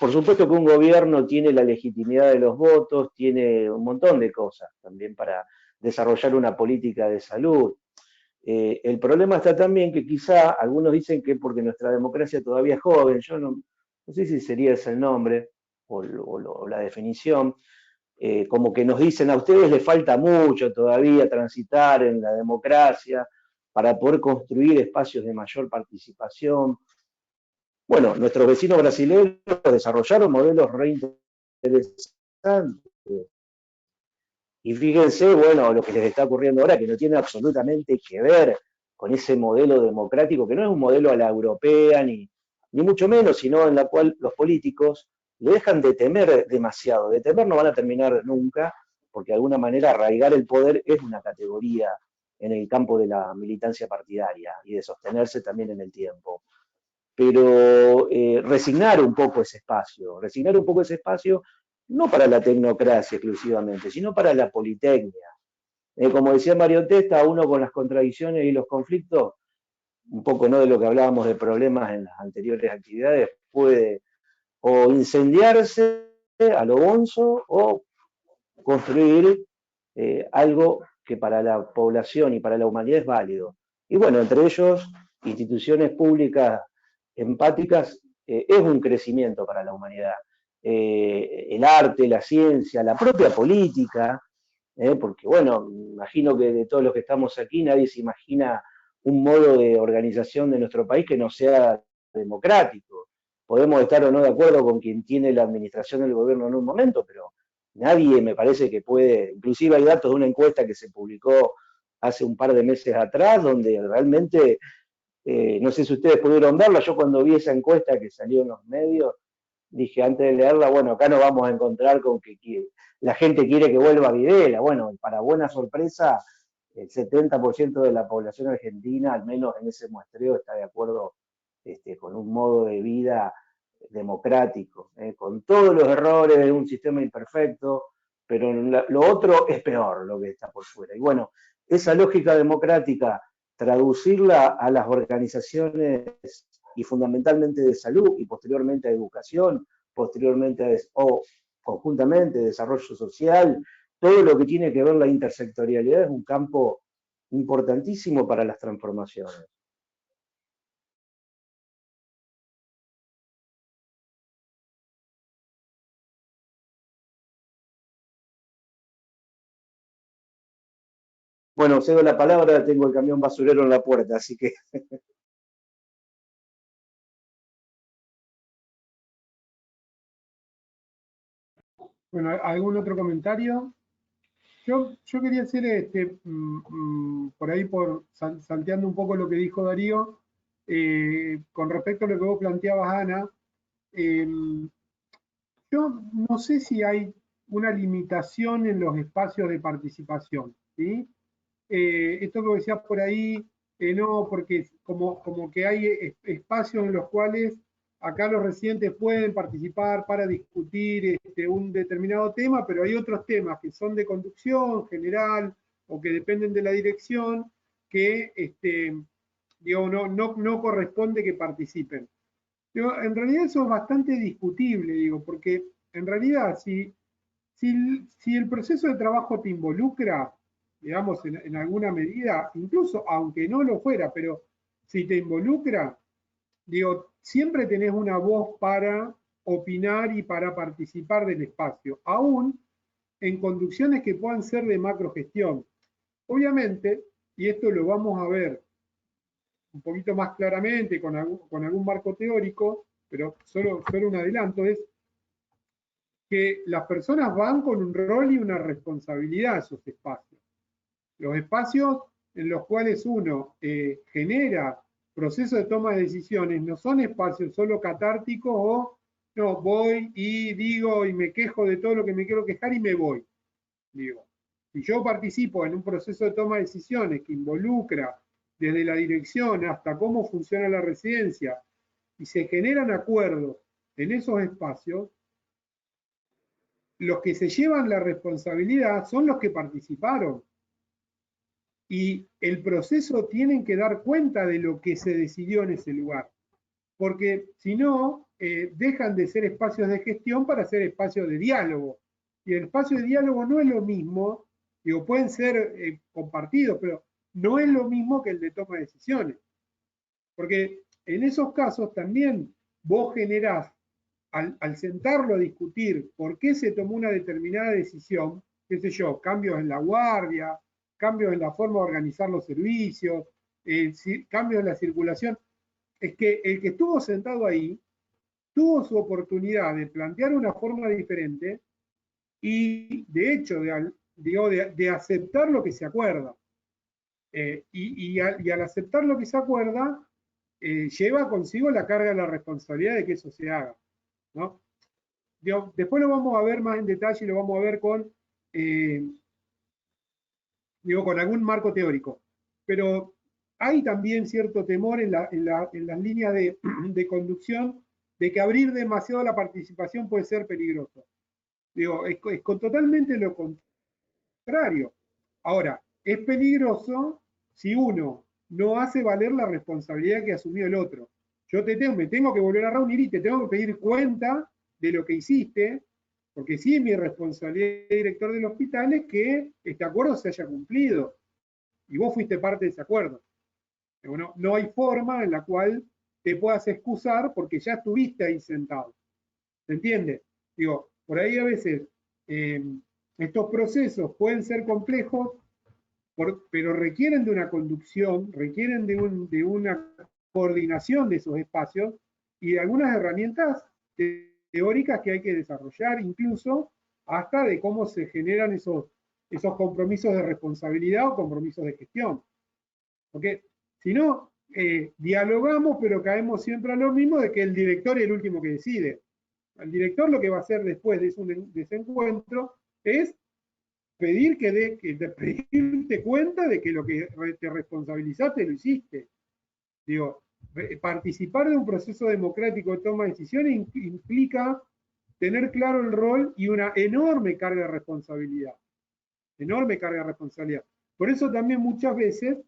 por supuesto que un gobierno tiene la legitimidad de los votos, tiene un montón de cosas también para desarrollar una política de salud. El problema está también que quizá algunos dicen que porque nuestra democracia todavía es joven, yo no sé si sería ese el nombre o la definición, como que nos dicen a ustedes les falta mucho todavía transitar en la democracia para poder construir espacios de mayor participación. Bueno, nuestros vecinos brasileños desarrollaron modelos reinteresantes. Y fíjense, bueno, lo que les está ocurriendo ahora, que no tiene absolutamente que ver con ese modelo democrático, que no es un modelo a la europea, ni mucho menos, sino en la cual los políticos le dejan de temer demasiado. De temer no van a terminar nunca, porque de alguna manera arraigar el poder es una categoría en el campo de la militancia partidaria y de sostenerse también en el tiempo. Pero resignar un poco ese espacio no para la tecnocracia exclusivamente, sino para la politecnia. Como decía Mario Testa, uno con las contradicciones y los conflictos, un poco no de lo que hablábamos de problemas en las anteriores actividades, puede o incendiarse a lo bonzo o construir algo que para la población y para la humanidad es válido. Y bueno, entre ellos, instituciones públicas empáticas es un crecimiento para la humanidad. El arte, la ciencia, la propia política, porque bueno, imagino que de todos los que estamos aquí nadie se imagina un modo de organización de nuestro país que no sea democrático. Podemos estar o no de acuerdo con quien tiene la administración del gobierno en un momento, pero nadie me parece que puede, inclusive hay datos de una encuesta que se publicó hace un par de meses atrás, donde realmente, no sé si ustedes pudieron verla, yo cuando vi esa encuesta que salió en los medios, dije antes de leerla, bueno, acá nos vamos a encontrar con que la gente quiere que vuelva a Videla. Bueno, para buena sorpresa, el 70% de la población argentina, al menos en ese muestreo, está de acuerdo con un modo de vida democrático, con todos los errores de un sistema imperfecto, pero lo otro es peor, lo que está por fuera. Y bueno, esa lógica democrática, traducirla a las organizaciones y fundamentalmente de salud y posteriormente a educación, posteriormente o conjuntamente desarrollo social, todo lo que tiene que ver la intersectorialidad es un campo importantísimo para las transformaciones. Bueno, cedo la palabra, tengo el camión basurero en la puerta, así que... Bueno, ¿algún otro comentario? Yo quería hacer, por ahí, salteando un poco lo que dijo Darío, con respecto a lo que vos planteabas, Ana, yo no sé si hay una limitación en los espacios de participación, ¿sí? Esto que decías por ahí, no, porque como que hay espacios en los cuales acá los residentes pueden participar para discutir un determinado tema, pero hay otros temas que son de conducción general o que dependen de la dirección que digo, no corresponde que participen. Digo, en realidad eso es bastante discutible, digo, porque en realidad si el proceso de trabajo te involucra, digamos, en alguna medida, incluso aunque no lo fuera, pero si te involucra, digo, siempre tenés una voz para opinar y para participar del espacio, aún en conducciones que puedan ser de macrogestión. Obviamente, y esto lo vamos a ver un poquito más claramente con algún marco teórico, pero solo un adelanto, es que las personas van con un rol y una responsabilidad a esos espacios. Los espacios en los cuales uno genera procesos de toma de decisiones no son espacios solo catárticos o no, voy y digo y me quejo de todo lo que me quiero quejar y me voy. Digo, si yo participo en un proceso de toma de decisiones que involucra desde la dirección hasta cómo funciona la residencia y se generan acuerdos en esos espacios, los que se llevan la responsabilidad son los que participaron. Y el proceso tienen que dar cuenta de lo que se decidió en ese lugar. Porque si no, dejan de ser espacios de gestión para ser espacios de diálogo. Y el espacio de diálogo no es lo mismo, digo, pueden ser compartidos, pero no es lo mismo que el de toma de decisiones. Porque en esos casos también vos generás, al sentarlo a discutir por qué se tomó una determinada decisión, qué sé yo, cambios en la guardia, cambios en la forma de organizar los servicios, cambios en la circulación, es que el que estuvo sentado ahí tuvo su oportunidad de plantear una forma diferente y de hecho de aceptar lo que se acuerda. Y al aceptar lo que se acuerda, lleva consigo la carga de la responsabilidad de que eso se haga, ¿no? Después lo vamos a ver más en detalle y lo vamos a ver con algún marco teórico. Pero hay también cierto temor en las líneas de conducción de que abrir demasiado la participación puede ser peligroso. Es totalmente lo contrario. Ahora, es peligroso si uno no hace valer la responsabilidad que asumió el otro. Yo me tengo que volver a reunir y te tengo que pedir cuenta de lo que hiciste, porque sí es mi responsabilidad de director del hospital es que este acuerdo se haya cumplido. Y vos fuiste parte de ese acuerdo. No hay forma en la cual te puedas excusar porque ya estuviste ahí sentado. ¿Se entiende? Digo, por ahí a veces estos procesos pueden ser complejos, pero requieren de una conducción, requieren de una coordinación de esos espacios y de algunas herramientas teóricas que hay que desarrollar, incluso hasta de cómo se generan esos compromisos de responsabilidad o compromisos de gestión. Porque si no, dialogamos, pero caemos siempre a lo mismo de que el director es el último que decide. El director lo que va a hacer después de ese encuentro es pedirte cuenta de que lo que te responsabilizaste lo hiciste. Digo, participar de un proceso democrático de toma de decisiones implica tener claro el rol y una enorme carga de responsabilidad. Enorme carga de responsabilidad. Por eso también muchas veces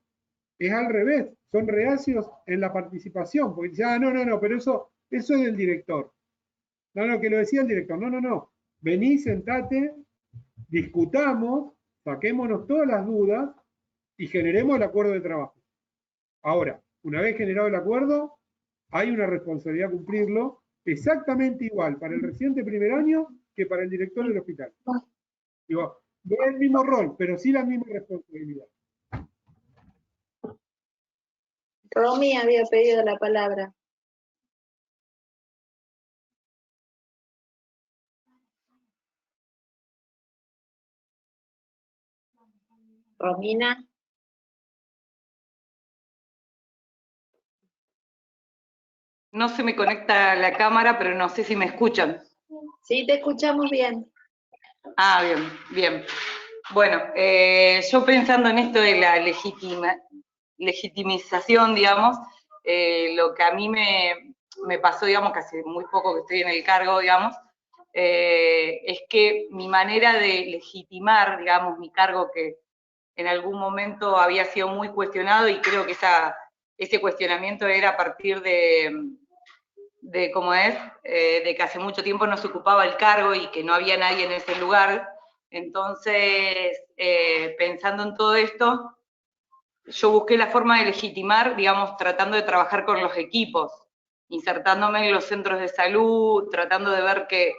es al revés, son reacios en la participación, porque dicen, no, pero eso es del director. No, que lo decía el director, no, vení, sentate, discutamos, saquémonos todas las dudas y generemos el acuerdo de trabajo. Ahora, una vez generado el acuerdo, hay una responsabilidad de cumplirlo exactamente igual para el residente de primer año que para el director del hospital. Digo, no es el mismo rol, pero sí la misma responsabilidad. Romy había pedido la palabra. Romina. No se me conecta la cámara, pero no sé si me escuchan. Sí, te escuchamos bien. Ah, bien. Bueno, yo pensando en esto de la legitimización, digamos, lo que a mí me pasó, digamos, que hace muy poco que estoy en el cargo, digamos, es que mi manera de legitimar, digamos, mi cargo que en algún momento había sido muy cuestionado, y creo que ese cuestionamiento era a partir de cómo es, de que hace mucho tiempo no se ocupaba el cargo y que no había nadie en ese lugar. Entonces, pensando en todo esto, yo busqué la forma de legitimar, digamos, tratando de trabajar con los equipos, insertándome en los centros de salud, tratando de ver que,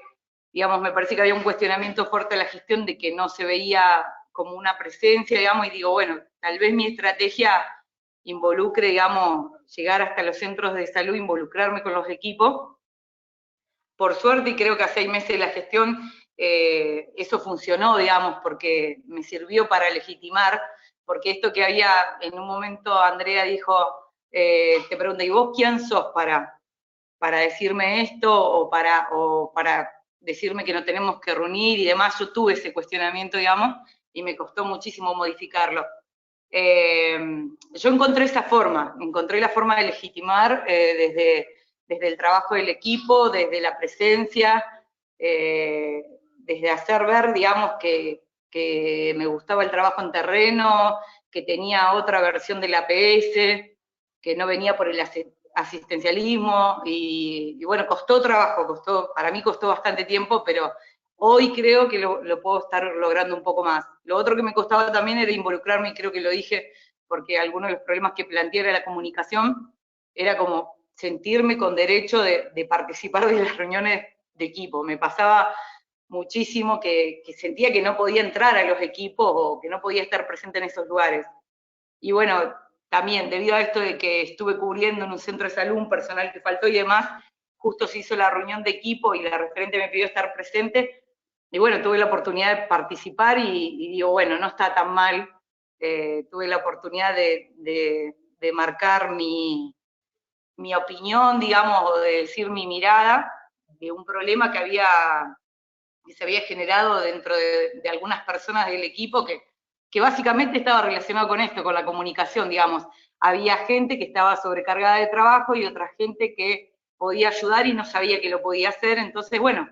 digamos, me parece que había un cuestionamiento fuerte de la gestión de que no se veía como una presencia, digamos, y digo, bueno, tal vez mi estrategia involucre, digamos, llegar hasta los centros de salud, involucrarme con los equipos. Por suerte, y creo que a 6 meses de la gestión, eso funcionó, digamos, porque me sirvió para legitimar, porque esto que había, en un momento Andrea dijo, te pregunta, ¿y vos quién sos para decirme esto o para decirme que no tenemos que reunir y demás? Yo tuve ese cuestionamiento, digamos, y me costó muchísimo modificarlo. Yo encontré la forma de legitimar desde el trabajo del equipo, desde la presencia, desde hacer ver, digamos, que me gustaba el trabajo en terreno, que tenía otra versión del APS, que no venía por el asistencialismo, y bueno, costó trabajo, para mí costó bastante tiempo, pero hoy creo que lo puedo estar logrando un poco más. Lo otro que me costaba también era involucrarme, y creo que lo dije, porque algunos de los problemas que planteé era la comunicación, era como sentirme con derecho de participar de las reuniones de equipo. Me pasaba muchísimo que sentía que no podía entrar a los equipos o que no podía estar presente en esos lugares. Y bueno, también debido a esto de que estuve cubriendo en un centro de salud un personal que faltó y demás, justo se hizo la reunión de equipo y la referente me pidió estar presente, y bueno, tuve la oportunidad de participar y digo, bueno, no está tan mal. Tuve la oportunidad de marcar mi opinión, digamos, o de decir mi mirada de un problema que se había generado dentro de algunas personas del equipo que básicamente estaba relacionado con esto, con la comunicación, digamos. Había gente que estaba sobrecargada de trabajo y otra gente que podía ayudar y no sabía que lo podía hacer. Entonces, bueno,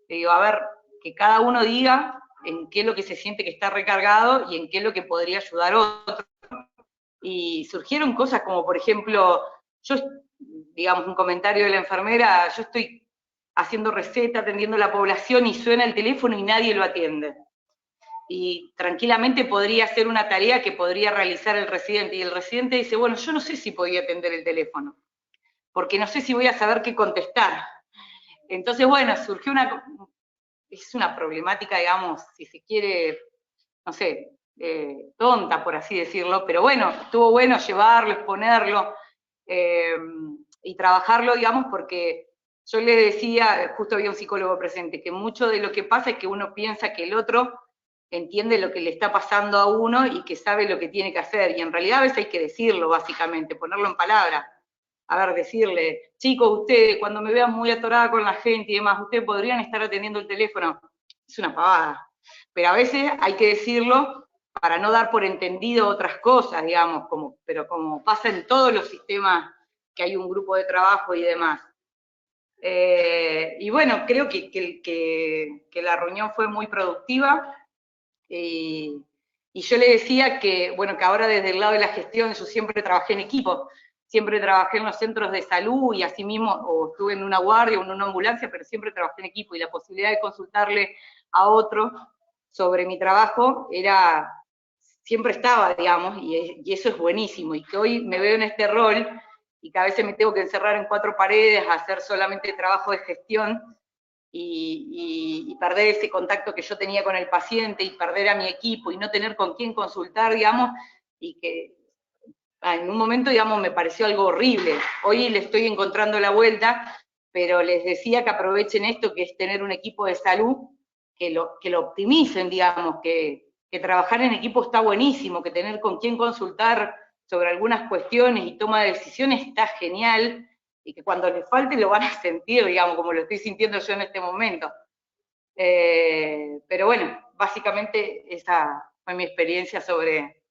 digo, a ver, que cada uno diga en qué es lo que se siente que está recargado y en qué es lo que podría ayudar a otro. Y surgieron cosas como, por ejemplo, digamos, un comentario de la enfermera, yo estoy haciendo receta, atendiendo a la población y suena el teléfono y nadie lo atiende. Y tranquilamente podría ser una tarea que podría realizar el residente, y el residente dice, bueno, yo no sé si podía atender el teléfono, porque no sé si voy a saber qué contestar. Entonces, bueno, surgió es una problemática, digamos, si se quiere, no sé, tonta, por así decirlo, pero bueno, estuvo bueno llevarlo, exponerlo y trabajarlo, digamos, porque yo les decía, justo había un psicólogo presente, que mucho de lo que pasa es que uno piensa que el otro entiende lo que le está pasando a uno y que sabe lo que tiene que hacer, y en realidad a veces hay que decirlo, básicamente, ponerlo en palabras. A ver, decirle, chicos, ustedes cuando me vean muy atorada con la gente y demás, ustedes podrían estar atendiendo el teléfono. Es una pavada, pero a veces hay que decirlo para no dar por entendido otras cosas, digamos, pero como pasa en todos los sistemas que hay un grupo de trabajo y demás. Y bueno, creo que la reunión fue muy productiva, y yo le decía que, bueno, que ahora desde el lado de la gestión yo siempre trabajé en equipo, siempre trabajé en los centros de salud y así mismo, o estuve en una guardia o en una ambulancia, pero siempre trabajé en equipo, y la posibilidad de consultarle a otro sobre mi trabajo siempre estaba, digamos, y eso es buenísimo, y que hoy me veo en este rol y que a veces me tengo que encerrar en 4 paredes a hacer solamente trabajo de gestión, y perder ese contacto que yo tenía con el paciente, y perder a mi equipo, y no tener con quién consultar, digamos, y que en un momento, digamos, me pareció algo horrible. Hoy le estoy encontrando la vuelta, pero les decía que aprovechen esto, que es tener un equipo de salud, que lo optimicen, digamos, que trabajar en equipo está buenísimo, que tener con quién consultar sobre algunas cuestiones y toma de decisiones está genial, y que cuando les falte lo van a sentir, digamos, como lo estoy sintiendo yo en este momento. Pero bueno, básicamente esa fue mi experiencia sobre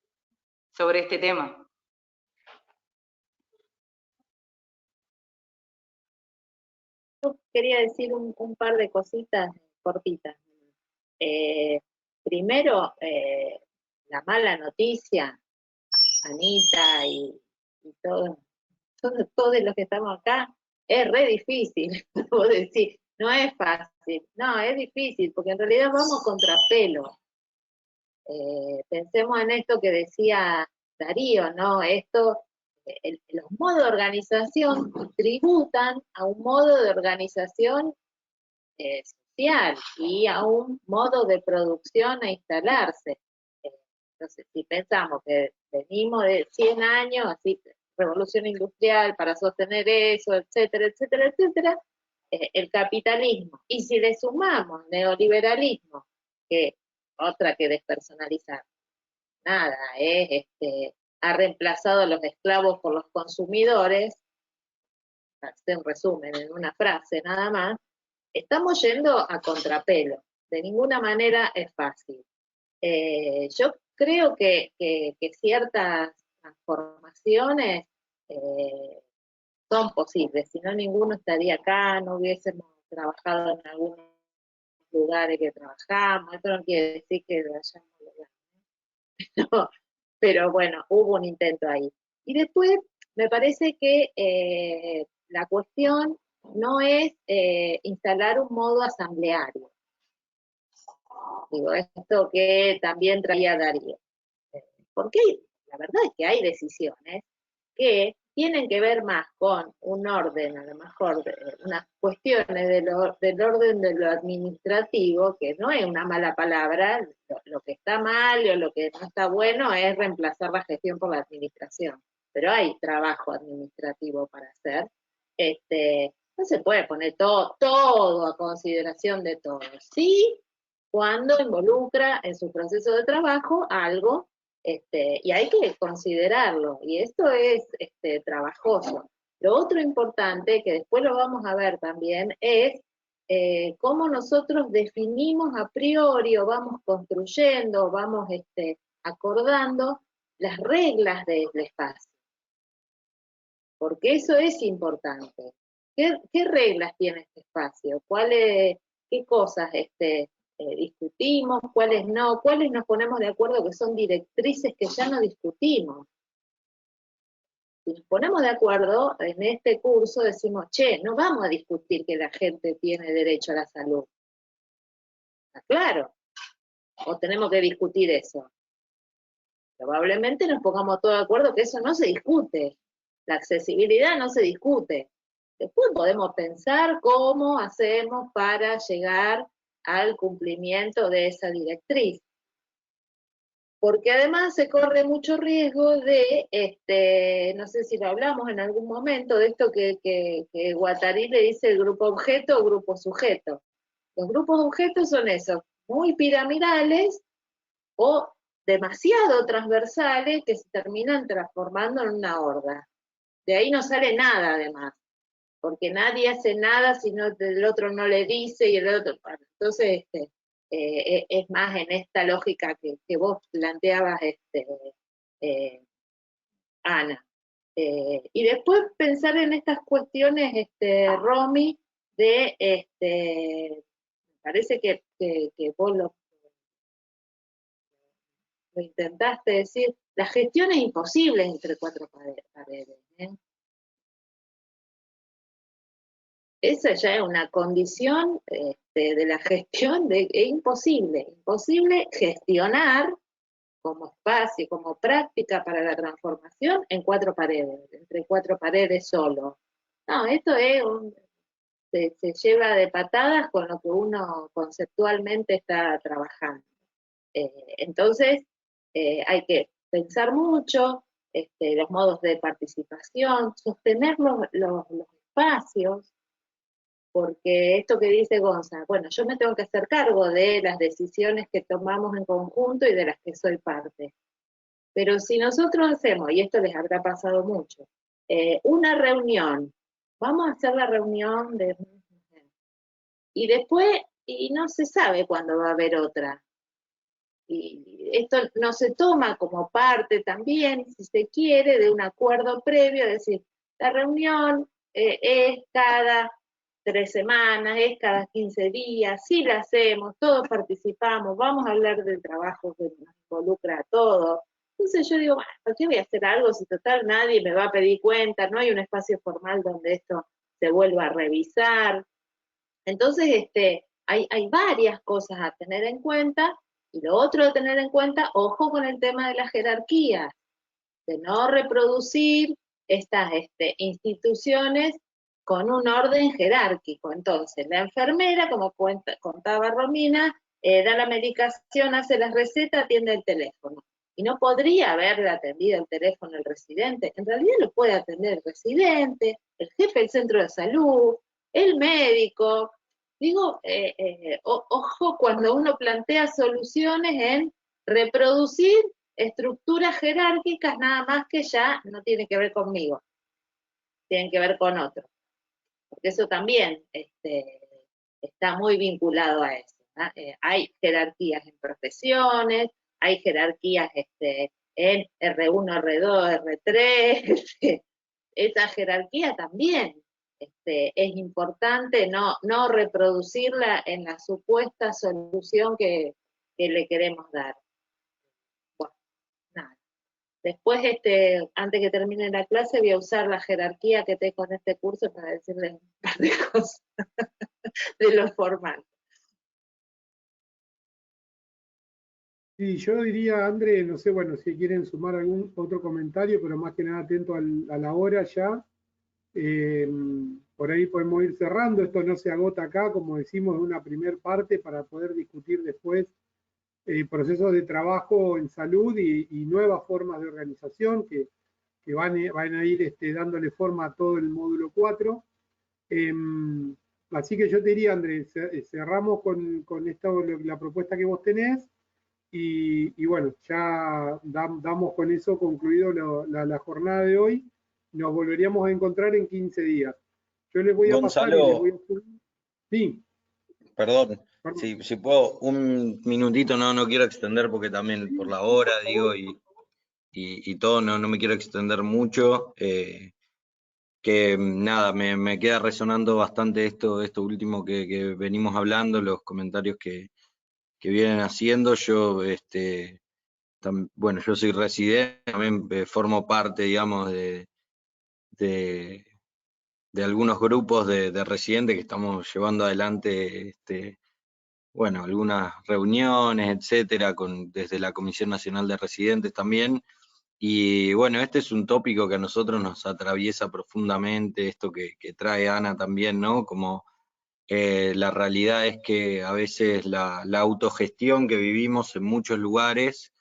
este tema. quería decir un par de cositas cortitas. Primero, la mala noticia, Anita y todos los que estamos acá, es re difícil, puedo decir, no es fácil, no, es difícil, porque en realidad vamos contra pelo. Pensemos en esto que decía Darío, ¿no? Los modos de organización tributan a un modo de organización social y a un modo de producción a instalarse. Entonces, si pensamos que venimos de 100 años, así, revolución industrial para sostener eso, etcétera, etcétera, etcétera, el capitalismo, y si le sumamos neoliberalismo, que otra que despersonalizar, nada, ha reemplazado a los esclavos por los consumidores, para hacer un resumen en una frase nada más, estamos yendo a contrapelo, de ninguna manera es fácil. Yo creo que ciertas transformaciones son posibles, si no ninguno estaría acá, no hubiésemos trabajado en algunos lugares que trabajamos, esto no quiere decir que lo hayamos logrado, no, pero bueno, hubo un intento ahí. Y después me parece que la cuestión no es instalar un modo asambleario. Digo, esto que también traía Darío. Porque la verdad es que hay decisiones que tienen que ver más con un orden, a lo mejor, unas cuestiones del orden de lo administrativo, que no es una mala palabra, lo que está mal o lo que no está bueno es reemplazar la gestión por la administración. Pero hay trabajo administrativo para hacer. No se puede poner todo a consideración de todos. Sí, cuando involucra en su proceso de trabajo algo, y hay que considerarlo, y esto es trabajoso. Lo otro importante, que después lo vamos a ver también, es cómo nosotros definimos a priori, o vamos construyendo, vamos acordando las reglas del espacio. Porque eso es importante. ¿Qué reglas tiene este espacio? ¿Qué cosas discutimos? ¿Cuáles no? ¿Cuáles nos ponemos de acuerdo que son directrices que ya no discutimos? Si nos ponemos de acuerdo en este curso, decimos, che, no vamos a discutir que la gente tiene derecho a la salud. ¿Está claro? ¿O tenemos que discutir eso? Probablemente nos pongamos todos de acuerdo que eso no se discute. La accesibilidad no se discute. Después podemos pensar cómo hacemos para llegar al cumplimiento de esa directriz. Porque además se corre mucho riesgo de, no sé si lo hablamos en algún momento, de esto que Guattari le dice el grupo objeto o grupo sujeto. Los grupos objetos son esos, muy piramidales o demasiado transversales que se terminan transformando en una horda. De ahí no sale nada además, porque nadie hace nada si no, el otro no le dice y el otro... Entonces, es más en esta lógica que vos planteabas, Ana. Y después pensar en estas cuestiones, Romy, me parece que vos lo intentaste decir, la gestión es imposible entre cuatro paredes. Esa ya es una condición de la gestión, es imposible gestionar como espacio, como práctica para la transformación en cuatro paredes, entre cuatro paredes solo. No, esto es se lleva de patadas con lo que uno conceptualmente está trabajando. Entonces, hay que pensar mucho, los modos de participación, sostener los espacios, porque esto que dice Gonza, bueno, yo me tengo que hacer cargo de las decisiones que tomamos en conjunto y de las que soy parte. Pero si nosotros hacemos, y esto les habrá pasado mucho, una reunión, vamos a hacer la reunión y después, y no se sabe cuándo va a haber otra. Y esto no se toma como parte también, si se quiere, de un acuerdo previo, es decir, la reunión es cada 3 semanas, es cada 15 días, sí la hacemos, todos participamos, vamos a hablar del trabajo que nos involucra a todos. Entonces yo digo, bueno, ¿por qué voy a hacer algo si total nadie me va a pedir cuenta? No hay un espacio formal donde esto se vuelva a revisar. Entonces, hay varias cosas a tener en cuenta, y lo otro a tener en cuenta, ojo con el tema de las jerarquías, de no reproducir estas instituciones con un orden jerárquico. Entonces, la enfermera, como contaba Romina, da la medicación, hace las recetas, atiende el teléfono. Y no podría haberle atendido el teléfono el residente. En realidad lo puede atender el residente, el jefe del centro de salud, el médico. Digo, ojo cuando uno plantea soluciones en reproducir estructuras jerárquicas, nada más que ya no tiene que ver conmigo, tienen que ver con otro. Porque eso también está muy vinculado a eso, ¿no? Hay jerarquías en profesiones, hay jerarquías en R1, R2, R3, esa jerarquía también es importante no reproducirla en la supuesta solución que le queremos dar. Bueno, nada. Después, antes que termine la clase, voy a usar la jerarquía que tengo en este curso para decirles un par de cosas de lo formal. Sí, yo diría, André, no sé, bueno, si quieren sumar algún otro comentario, pero más que nada atento a la hora ya. Por ahí podemos ir cerrando, esto no se agota acá, como decimos, es una primer parte para poder discutir después procesos de trabajo en salud y nuevas formas de organización que van a ir dándole forma a todo el módulo 4. Así que yo te diría, Andrés, cerramos con esto, la propuesta que vos tenés, y bueno, ya damos con eso concluido la jornada de hoy. Nos volveríamos a encontrar en 15 días. Yo les voy a pasar y les voy a... Sí. Perdón, si puedo, un minutito, no quiero extender porque también por la hora, digo, y todo, no me quiero extender mucho. Que nada, me queda resonando bastante esto último que venimos hablando, los comentarios que vienen haciendo. Yo, bueno, yo soy residente, también formo parte, digamos, de algunos grupos de residentes que estamos llevando adelante, bueno, algunas reuniones, etcétera, desde la Comisión Nacional de Residentes también. Y bueno, este es un tópico que a nosotros nos atraviesa profundamente, esto que trae Ana también, ¿no? Como la realidad es que a veces la autogestión que vivimos en muchos lugares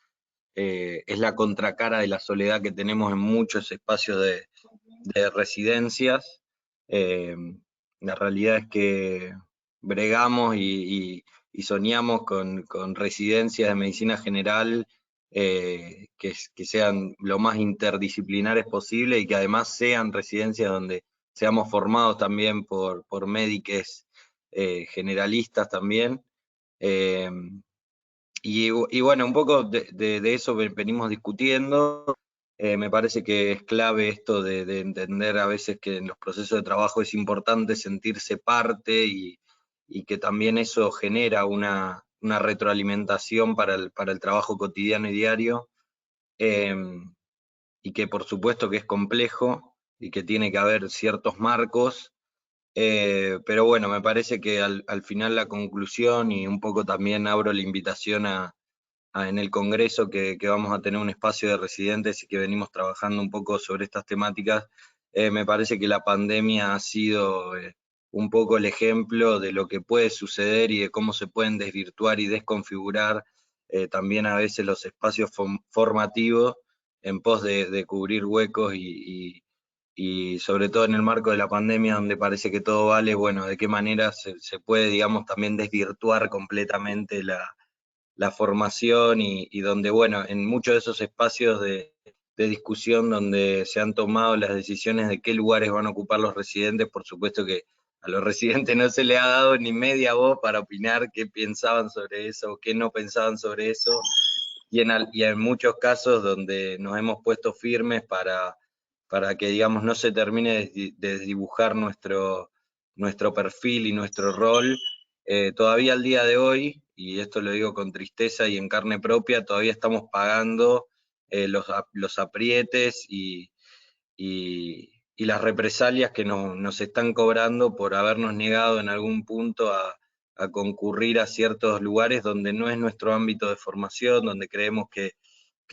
es la contracara de la soledad que tenemos en muchos espacios de residencias. La realidad es que bregamos y soñamos con residencias de medicina general que sean lo más interdisciplinares posible y que además sean residencias donde seamos formados también por médicos generalistas también. Y bueno, un poco de eso venimos discutiendo. Me parece que es clave esto de entender a veces que en los procesos de trabajo es importante sentirse parte y que también eso genera una retroalimentación para el trabajo cotidiano y diario, y que por supuesto que es complejo y que tiene que haber ciertos marcos, pero bueno, me parece que al final la conclusión, y un poco también abro la invitación en el Congreso que vamos a tener un espacio de residentes y que venimos trabajando un poco sobre estas temáticas, me parece que la pandemia ha sido un poco el ejemplo de lo que puede suceder y de cómo se pueden desvirtuar y desconfigurar también a veces los espacios formativos en pos de cubrir huecos y sobre todo en el marco de la pandemia, donde parece que todo vale, bueno, de qué manera se puede, digamos, también desvirtuar completamente la formación y donde, bueno, en muchos de esos espacios de discusión donde se han tomado las decisiones de qué lugares van a ocupar los residentes, por supuesto que a los residentes no se les ha dado ni media voz para opinar qué pensaban sobre eso, qué no pensaban sobre eso, y en muchos casos donde nos hemos puesto firmes para que, digamos, no se termine de dibujar nuestro nuestro perfil y nuestro rol, todavía al día de hoy, y esto lo digo con tristeza y en carne propia, todavía estamos pagando los aprietes y las represalias que nos están cobrando por habernos negado en algún punto a concurrir a ciertos lugares donde no es nuestro ámbito de formación, donde creemos que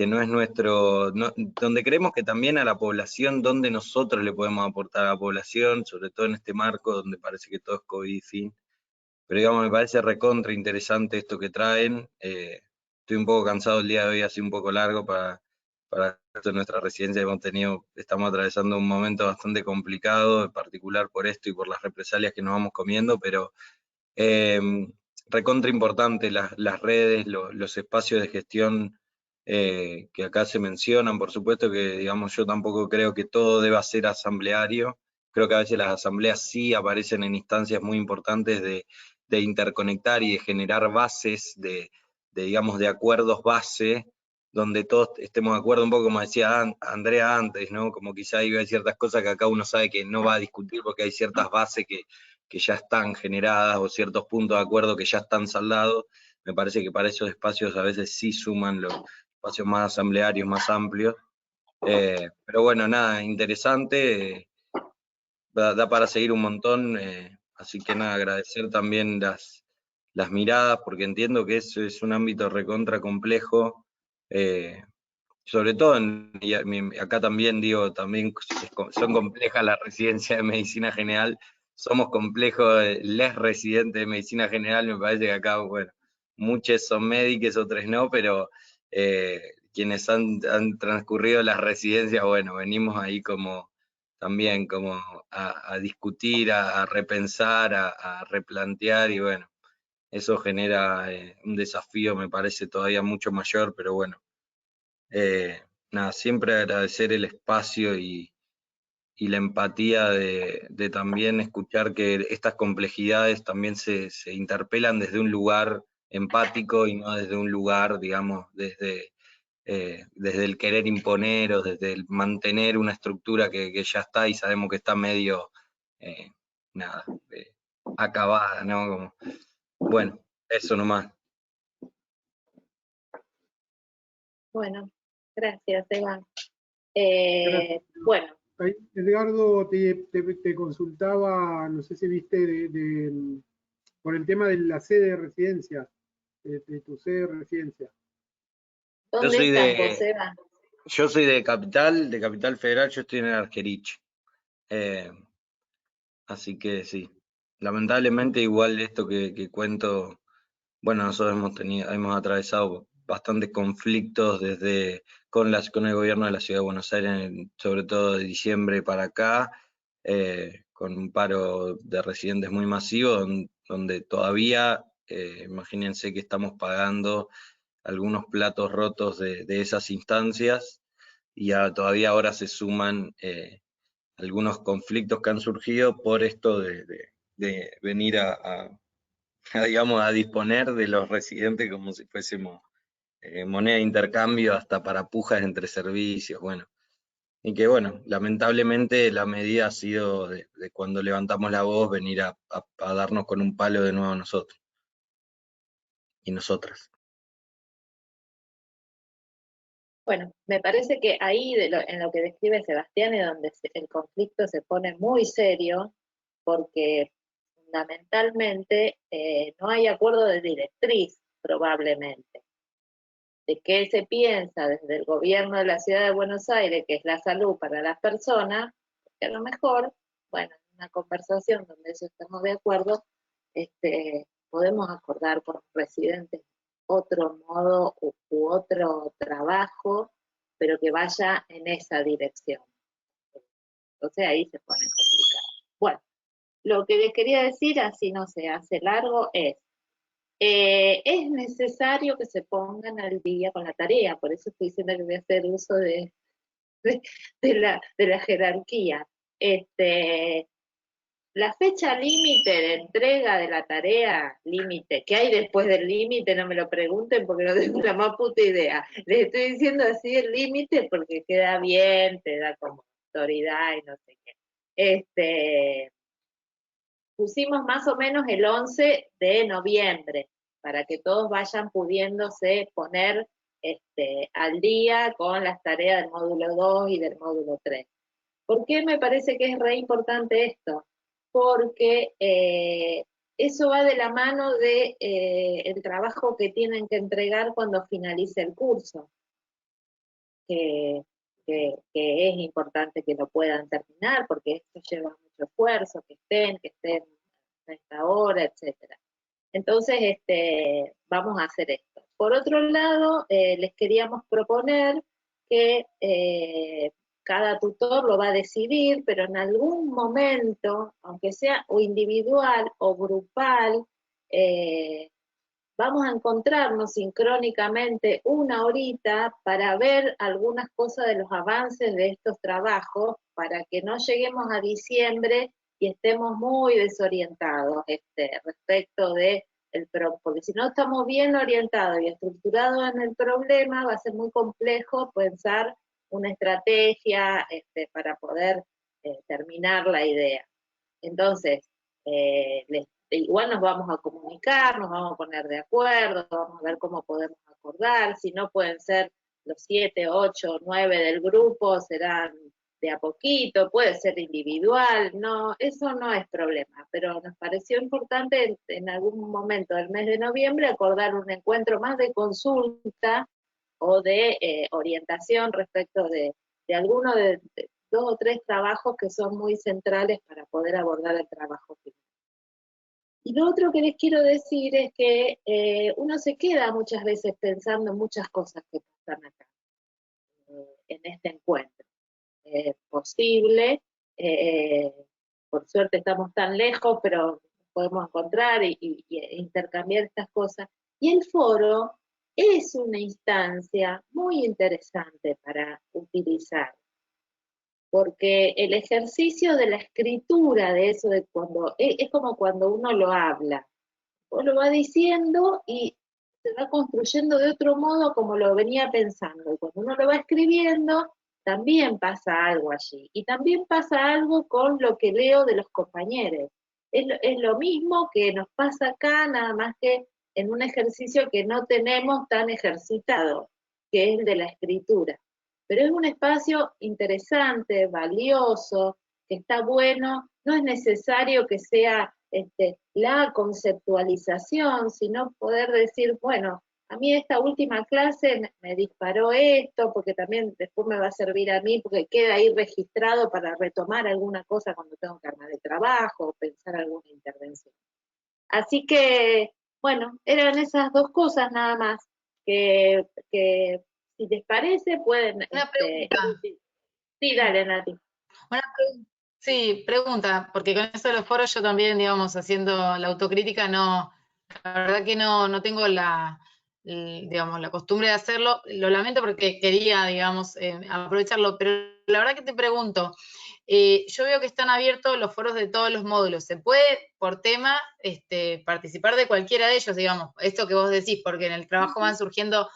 no es nuestro, donde creemos que también a la población, donde nosotros le podemos aportar a la población, sobre todo en este marco donde parece que todo es COVID y fin. Pero digamos, me parece recontra interesante esto que traen. Estoy un poco cansado el día de hoy, ha sido un poco largo para nuestra residencia. Estamos atravesando un momento bastante complicado, en particular por esto y por las represalias que nos vamos comiendo, pero recontra importante las redes, los espacios de gestión que acá se mencionan. Por supuesto que, digamos, yo tampoco creo que todo deba ser asambleario. Creo que a veces las asambleas sí aparecen en instancias muy importantes de interconectar y de generar bases digamos, de acuerdos base, donde todos estemos de acuerdo, un poco como decía Andrea antes, ¿no? Como quizá hay ciertas cosas que acá uno sabe que no va a discutir porque hay ciertas bases que ya están generadas o ciertos puntos de acuerdo que ya están saldados. Me parece que para esos espacios a veces sí suman los espacios más asamblearios, más amplios. Pero bueno, nada, interesante, da para seguir un montón, así que nada, agradecer también las miradas, porque entiendo que eso es un ámbito recontra complejo, sobre todo, acá también digo, también son complejas las residencias de medicina general, somos complejos, les residentes de medicina general, me parece que acá, bueno, muchos son médicos, otros no, pero quienes han transcurrido las residencias, bueno, venimos ahí también como a discutir, a repensar, a replantear, y bueno, eso genera un desafío, me parece todavía mucho mayor, pero bueno. Nada, siempre agradecer el espacio y la empatía de también escuchar que estas complejidades también se interpelan desde un lugar empático y no desde un lugar, digamos, desde el querer imponer o desde el mantener una estructura que ya está y sabemos que está medio, nada, acabada, ¿no? Bueno, eso nomás. Bueno, gracias, Eva. Gracias. Bueno. Edgardo, te consultaba, no sé si viste, por el tema de la sede de residencia, de tu sede de residencia. ¿Dónde estás vos, Eva? Yo soy de Capital Federal, yo estoy en el Argerich. Así que sí, lamentablemente igual esto que cuento, bueno, nosotros hemos atravesado bastantes conflictos con el gobierno de la Ciudad de Buenos Aires, sobre todo de diciembre para acá, con un paro de residentes muy masivo, donde todavía, imagínense que estamos pagando algunos platos rotos de esas instancias, y todavía ahora se suman algunos conflictos que han surgido por esto de venir digamos, a disponer de los residentes como si fuésemos moneda de intercambio hasta para pujas entre servicios, bueno. Y que bueno, lamentablemente la medida ha sido de cuando levantamos la voz venir a darnos con un palo de nuevo a nosotros y nosotras. Bueno, me parece que ahí en lo que describe Sebastián es donde el conflicto se pone muy serio, porque fundamentalmente no hay acuerdo de directriz, probablemente. De qué se piensa desde el gobierno de la Ciudad de Buenos Aires, que es la salud para las personas, que a lo mejor, bueno, en una conversación donde eso estamos de acuerdo, podemos acordar con residentes otro modo u otro trabajo, pero que vaya en esa dirección. Entonces ahí se pone complicado. Bueno, lo que les quería decir, así no se hace largo, es necesario que se pongan al día con la tarea, por eso estoy diciendo que voy a hacer uso de la jerarquía. La fecha límite de entrega de la tarea, límite, ¿qué hay después del límite? No me lo pregunten porque no tengo la más puta idea. Les estoy diciendo así el límite porque queda bien, te da como autoridad y no sé qué. pusimos más o menos el 11 de noviembre, para que todos vayan pudiéndose poner al día con las tareas del módulo 2 y del módulo 3. ¿Por qué me parece que es re importante esto? Porque eso va de la mano de el trabajo que tienen que entregar cuando finalice el curso, que es importante que lo puedan terminar, porque esto lleva mucho esfuerzo, que estén a esta hora, etcétera. Entonces, vamos a hacer esto. Por otro lado, les queríamos proponer que cada tutor lo va a decidir, pero en algún momento, aunque sea o individual o grupal, vamos a encontrarnos sincrónicamente una horita para ver algunas cosas de los avances de estos trabajos, para que no lleguemos a diciembre y estemos muy desorientados respecto de porque si no estamos bien orientados y estructurados en el problema, va a ser muy complejo pensar una estrategia para poder terminar la idea. Entonces, igual nos vamos a comunicar, nos vamos a poner de acuerdo, vamos a ver cómo podemos acordar, si no pueden ser los 7, 8, 9 del grupo, serán de a poquito, puede ser individual, no, eso no es problema, pero nos pareció importante en algún momento del mes de noviembre acordar un encuentro más de consulta o de orientación respecto de alguno de 2 o 3 trabajos que son muy centrales para poder abordar el trabajo final. Y lo otro que les quiero decir es que uno se queda muchas veces pensando en muchas cosas que pasan acá, en este encuentro. Posible, por suerte estamos tan lejos, pero podemos encontrar y intercambiar estas cosas. Y el foro es una instancia muy interesante para utilizar, porque el ejercicio de la escritura de eso, de cuando es como cuando uno lo habla, uno lo va diciendo y se va construyendo de otro modo como lo venía pensando, y cuando uno lo va escribiendo, también pasa algo allí, y también pasa algo con lo que leo de los compañeros. Es lo mismo que nos pasa acá, nada más que en un ejercicio que no tenemos tan ejercitado, que es el de la escritura. Pero es un espacio interesante, valioso, que está bueno, no es necesario que sea la conceptualización, sino poder decir, bueno, a mí esta última clase me disparó esto, porque también después me va a servir a mí, porque queda ahí registrado para retomar alguna cosa cuando tengo que armar el trabajo, o pensar alguna intervención. Así que, bueno, eran esas 2 cosas nada más, que si les parece pueden... Una pregunta. Sí, dale, Nati. Sí, pregunta, porque con eso de los foros yo también, digamos, haciendo la autocrítica, la verdad que no tengo digamos, la costumbre de hacerlo, lo lamento porque quería, digamos, aprovecharlo, pero la verdad que te pregunto, yo veo que están abiertos los foros de todos los módulos, ¿se puede por tema participar de cualquiera de ellos, digamos, esto que vos decís, porque en el trabajo van surgiendo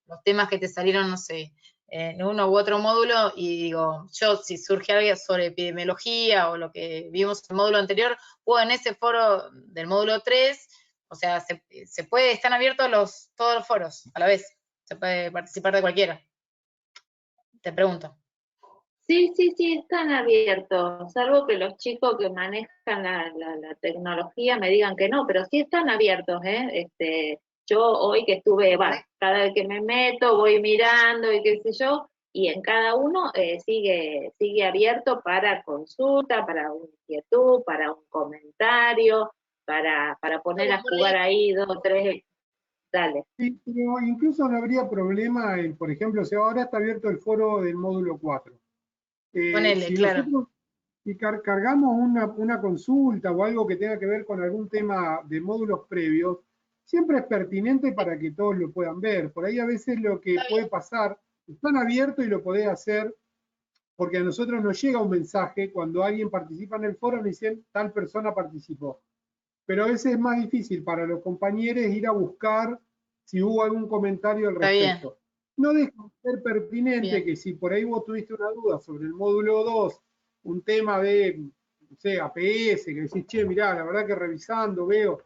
los temas que te salieron, no sé, en uno u otro módulo, y digo, yo si surge algo sobre epidemiología o lo que vimos en el módulo anterior, puedo en ese foro del módulo 3, o sea, se puede, están abiertos todos los foros a la vez, se puede participar de cualquiera. Te pregunto. Sí, están abiertos, salvo que los chicos que manejan la tecnología me digan que no, pero sí están abiertos, yo hoy que estuve, cada vez que me meto voy mirando y qué sé yo, y en cada uno sigue abierto para consulta, para una inquietud, para un comentario, para poner a jugar ahí 2 o 3, dale. Sí, pero incluso no habría problema en, por ejemplo, si ahora está abierto el foro del módulo 4. Ponele, si claro. nosotros cargamos una consulta o algo que tenga que ver con algún tema de módulos previos, siempre es pertinente para que todos lo puedan ver. Por ahí a veces lo que puede pasar, están abiertos y lo podés hacer, porque a nosotros nos llega un mensaje cuando alguien participa en el foro, nos dicen tal persona participó. Pero a veces es más difícil para los compañeros ir a buscar si hubo algún comentario al respecto. No deja de ser pertinente que si por ahí vos tuviste una duda sobre el módulo 2, un tema de, no sé, APS, que decís, che, mirá, la verdad que revisando veo,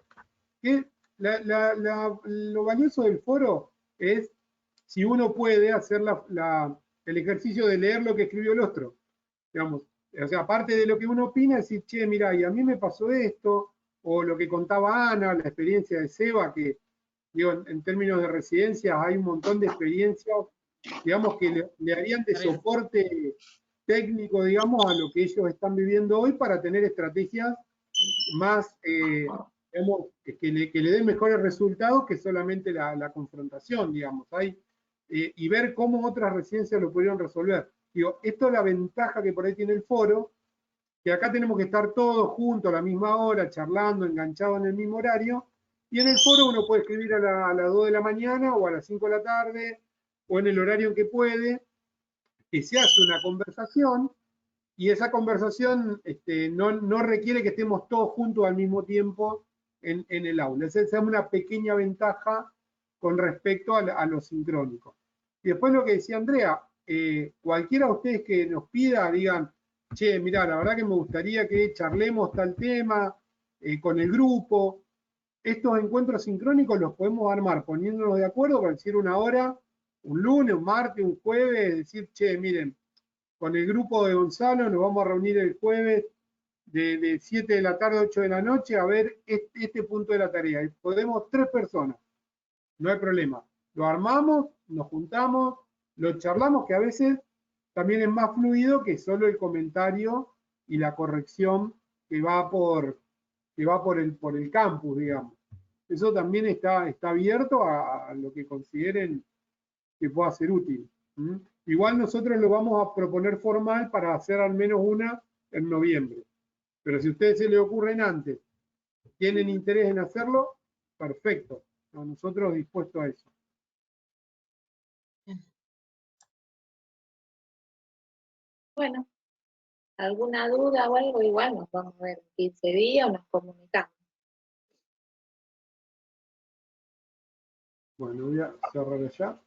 que lo valioso del foro es si uno puede hacer el ejercicio de leer lo que escribió el otro, digamos. O sea, aparte de lo que uno opina, decir, che, mirá, y a mí me pasó esto, o lo que contaba Ana, la experiencia de Seba, que, digo, en términos de residencias hay un montón de experiencias, digamos, que le harían de soporte técnico, digamos, a lo que ellos están viviendo hoy para tener estrategias más, digamos, que le den mejores resultados que solamente la confrontación, digamos. Y ver cómo otras residencias lo pudieron resolver. Digo, esto es la ventaja que por ahí tiene el foro, que acá tenemos que estar todos juntos a la misma hora, charlando, enganchados en el mismo horario, y en el foro uno puede escribir a las 2 de la mañana o a las 5 de la tarde, o en el horario en que puede, que se hace una conversación, y esa conversación no requiere que estemos todos juntos al mismo tiempo en el aula. Esa es una pequeña ventaja con respecto a lo sincrónico. Y después lo que decía Andrea, cualquiera de ustedes que nos pida, digan, che, mirá, la verdad que me gustaría que charlemos tal tema con el grupo. Estos encuentros sincrónicos los podemos armar poniéndonos de acuerdo para decir una hora, un lunes, un martes, un jueves, decir, che, miren, con el grupo de Gonzalo nos vamos a reunir el jueves de 7 de la tarde a 8 de la noche a ver este punto de la tarea. Y podemos 3 personas, no hay problema. Lo armamos, nos juntamos, lo charlamos, que a veces también es más fluido que solo el comentario y la corrección que va por el campus, digamos. Eso también está abierto a lo que consideren que pueda ser útil. Igual nosotros lo vamos a proponer formal para hacer al menos una en noviembre. Pero si a ustedes se les ocurren antes, tienen interés en hacerlo, perfecto. Nosotros dispuestos a eso. Bueno, ¿alguna duda o algo? Igual nos vamos a ver en 15 días o nos comunicamos. Bueno, voy a cerrar ya.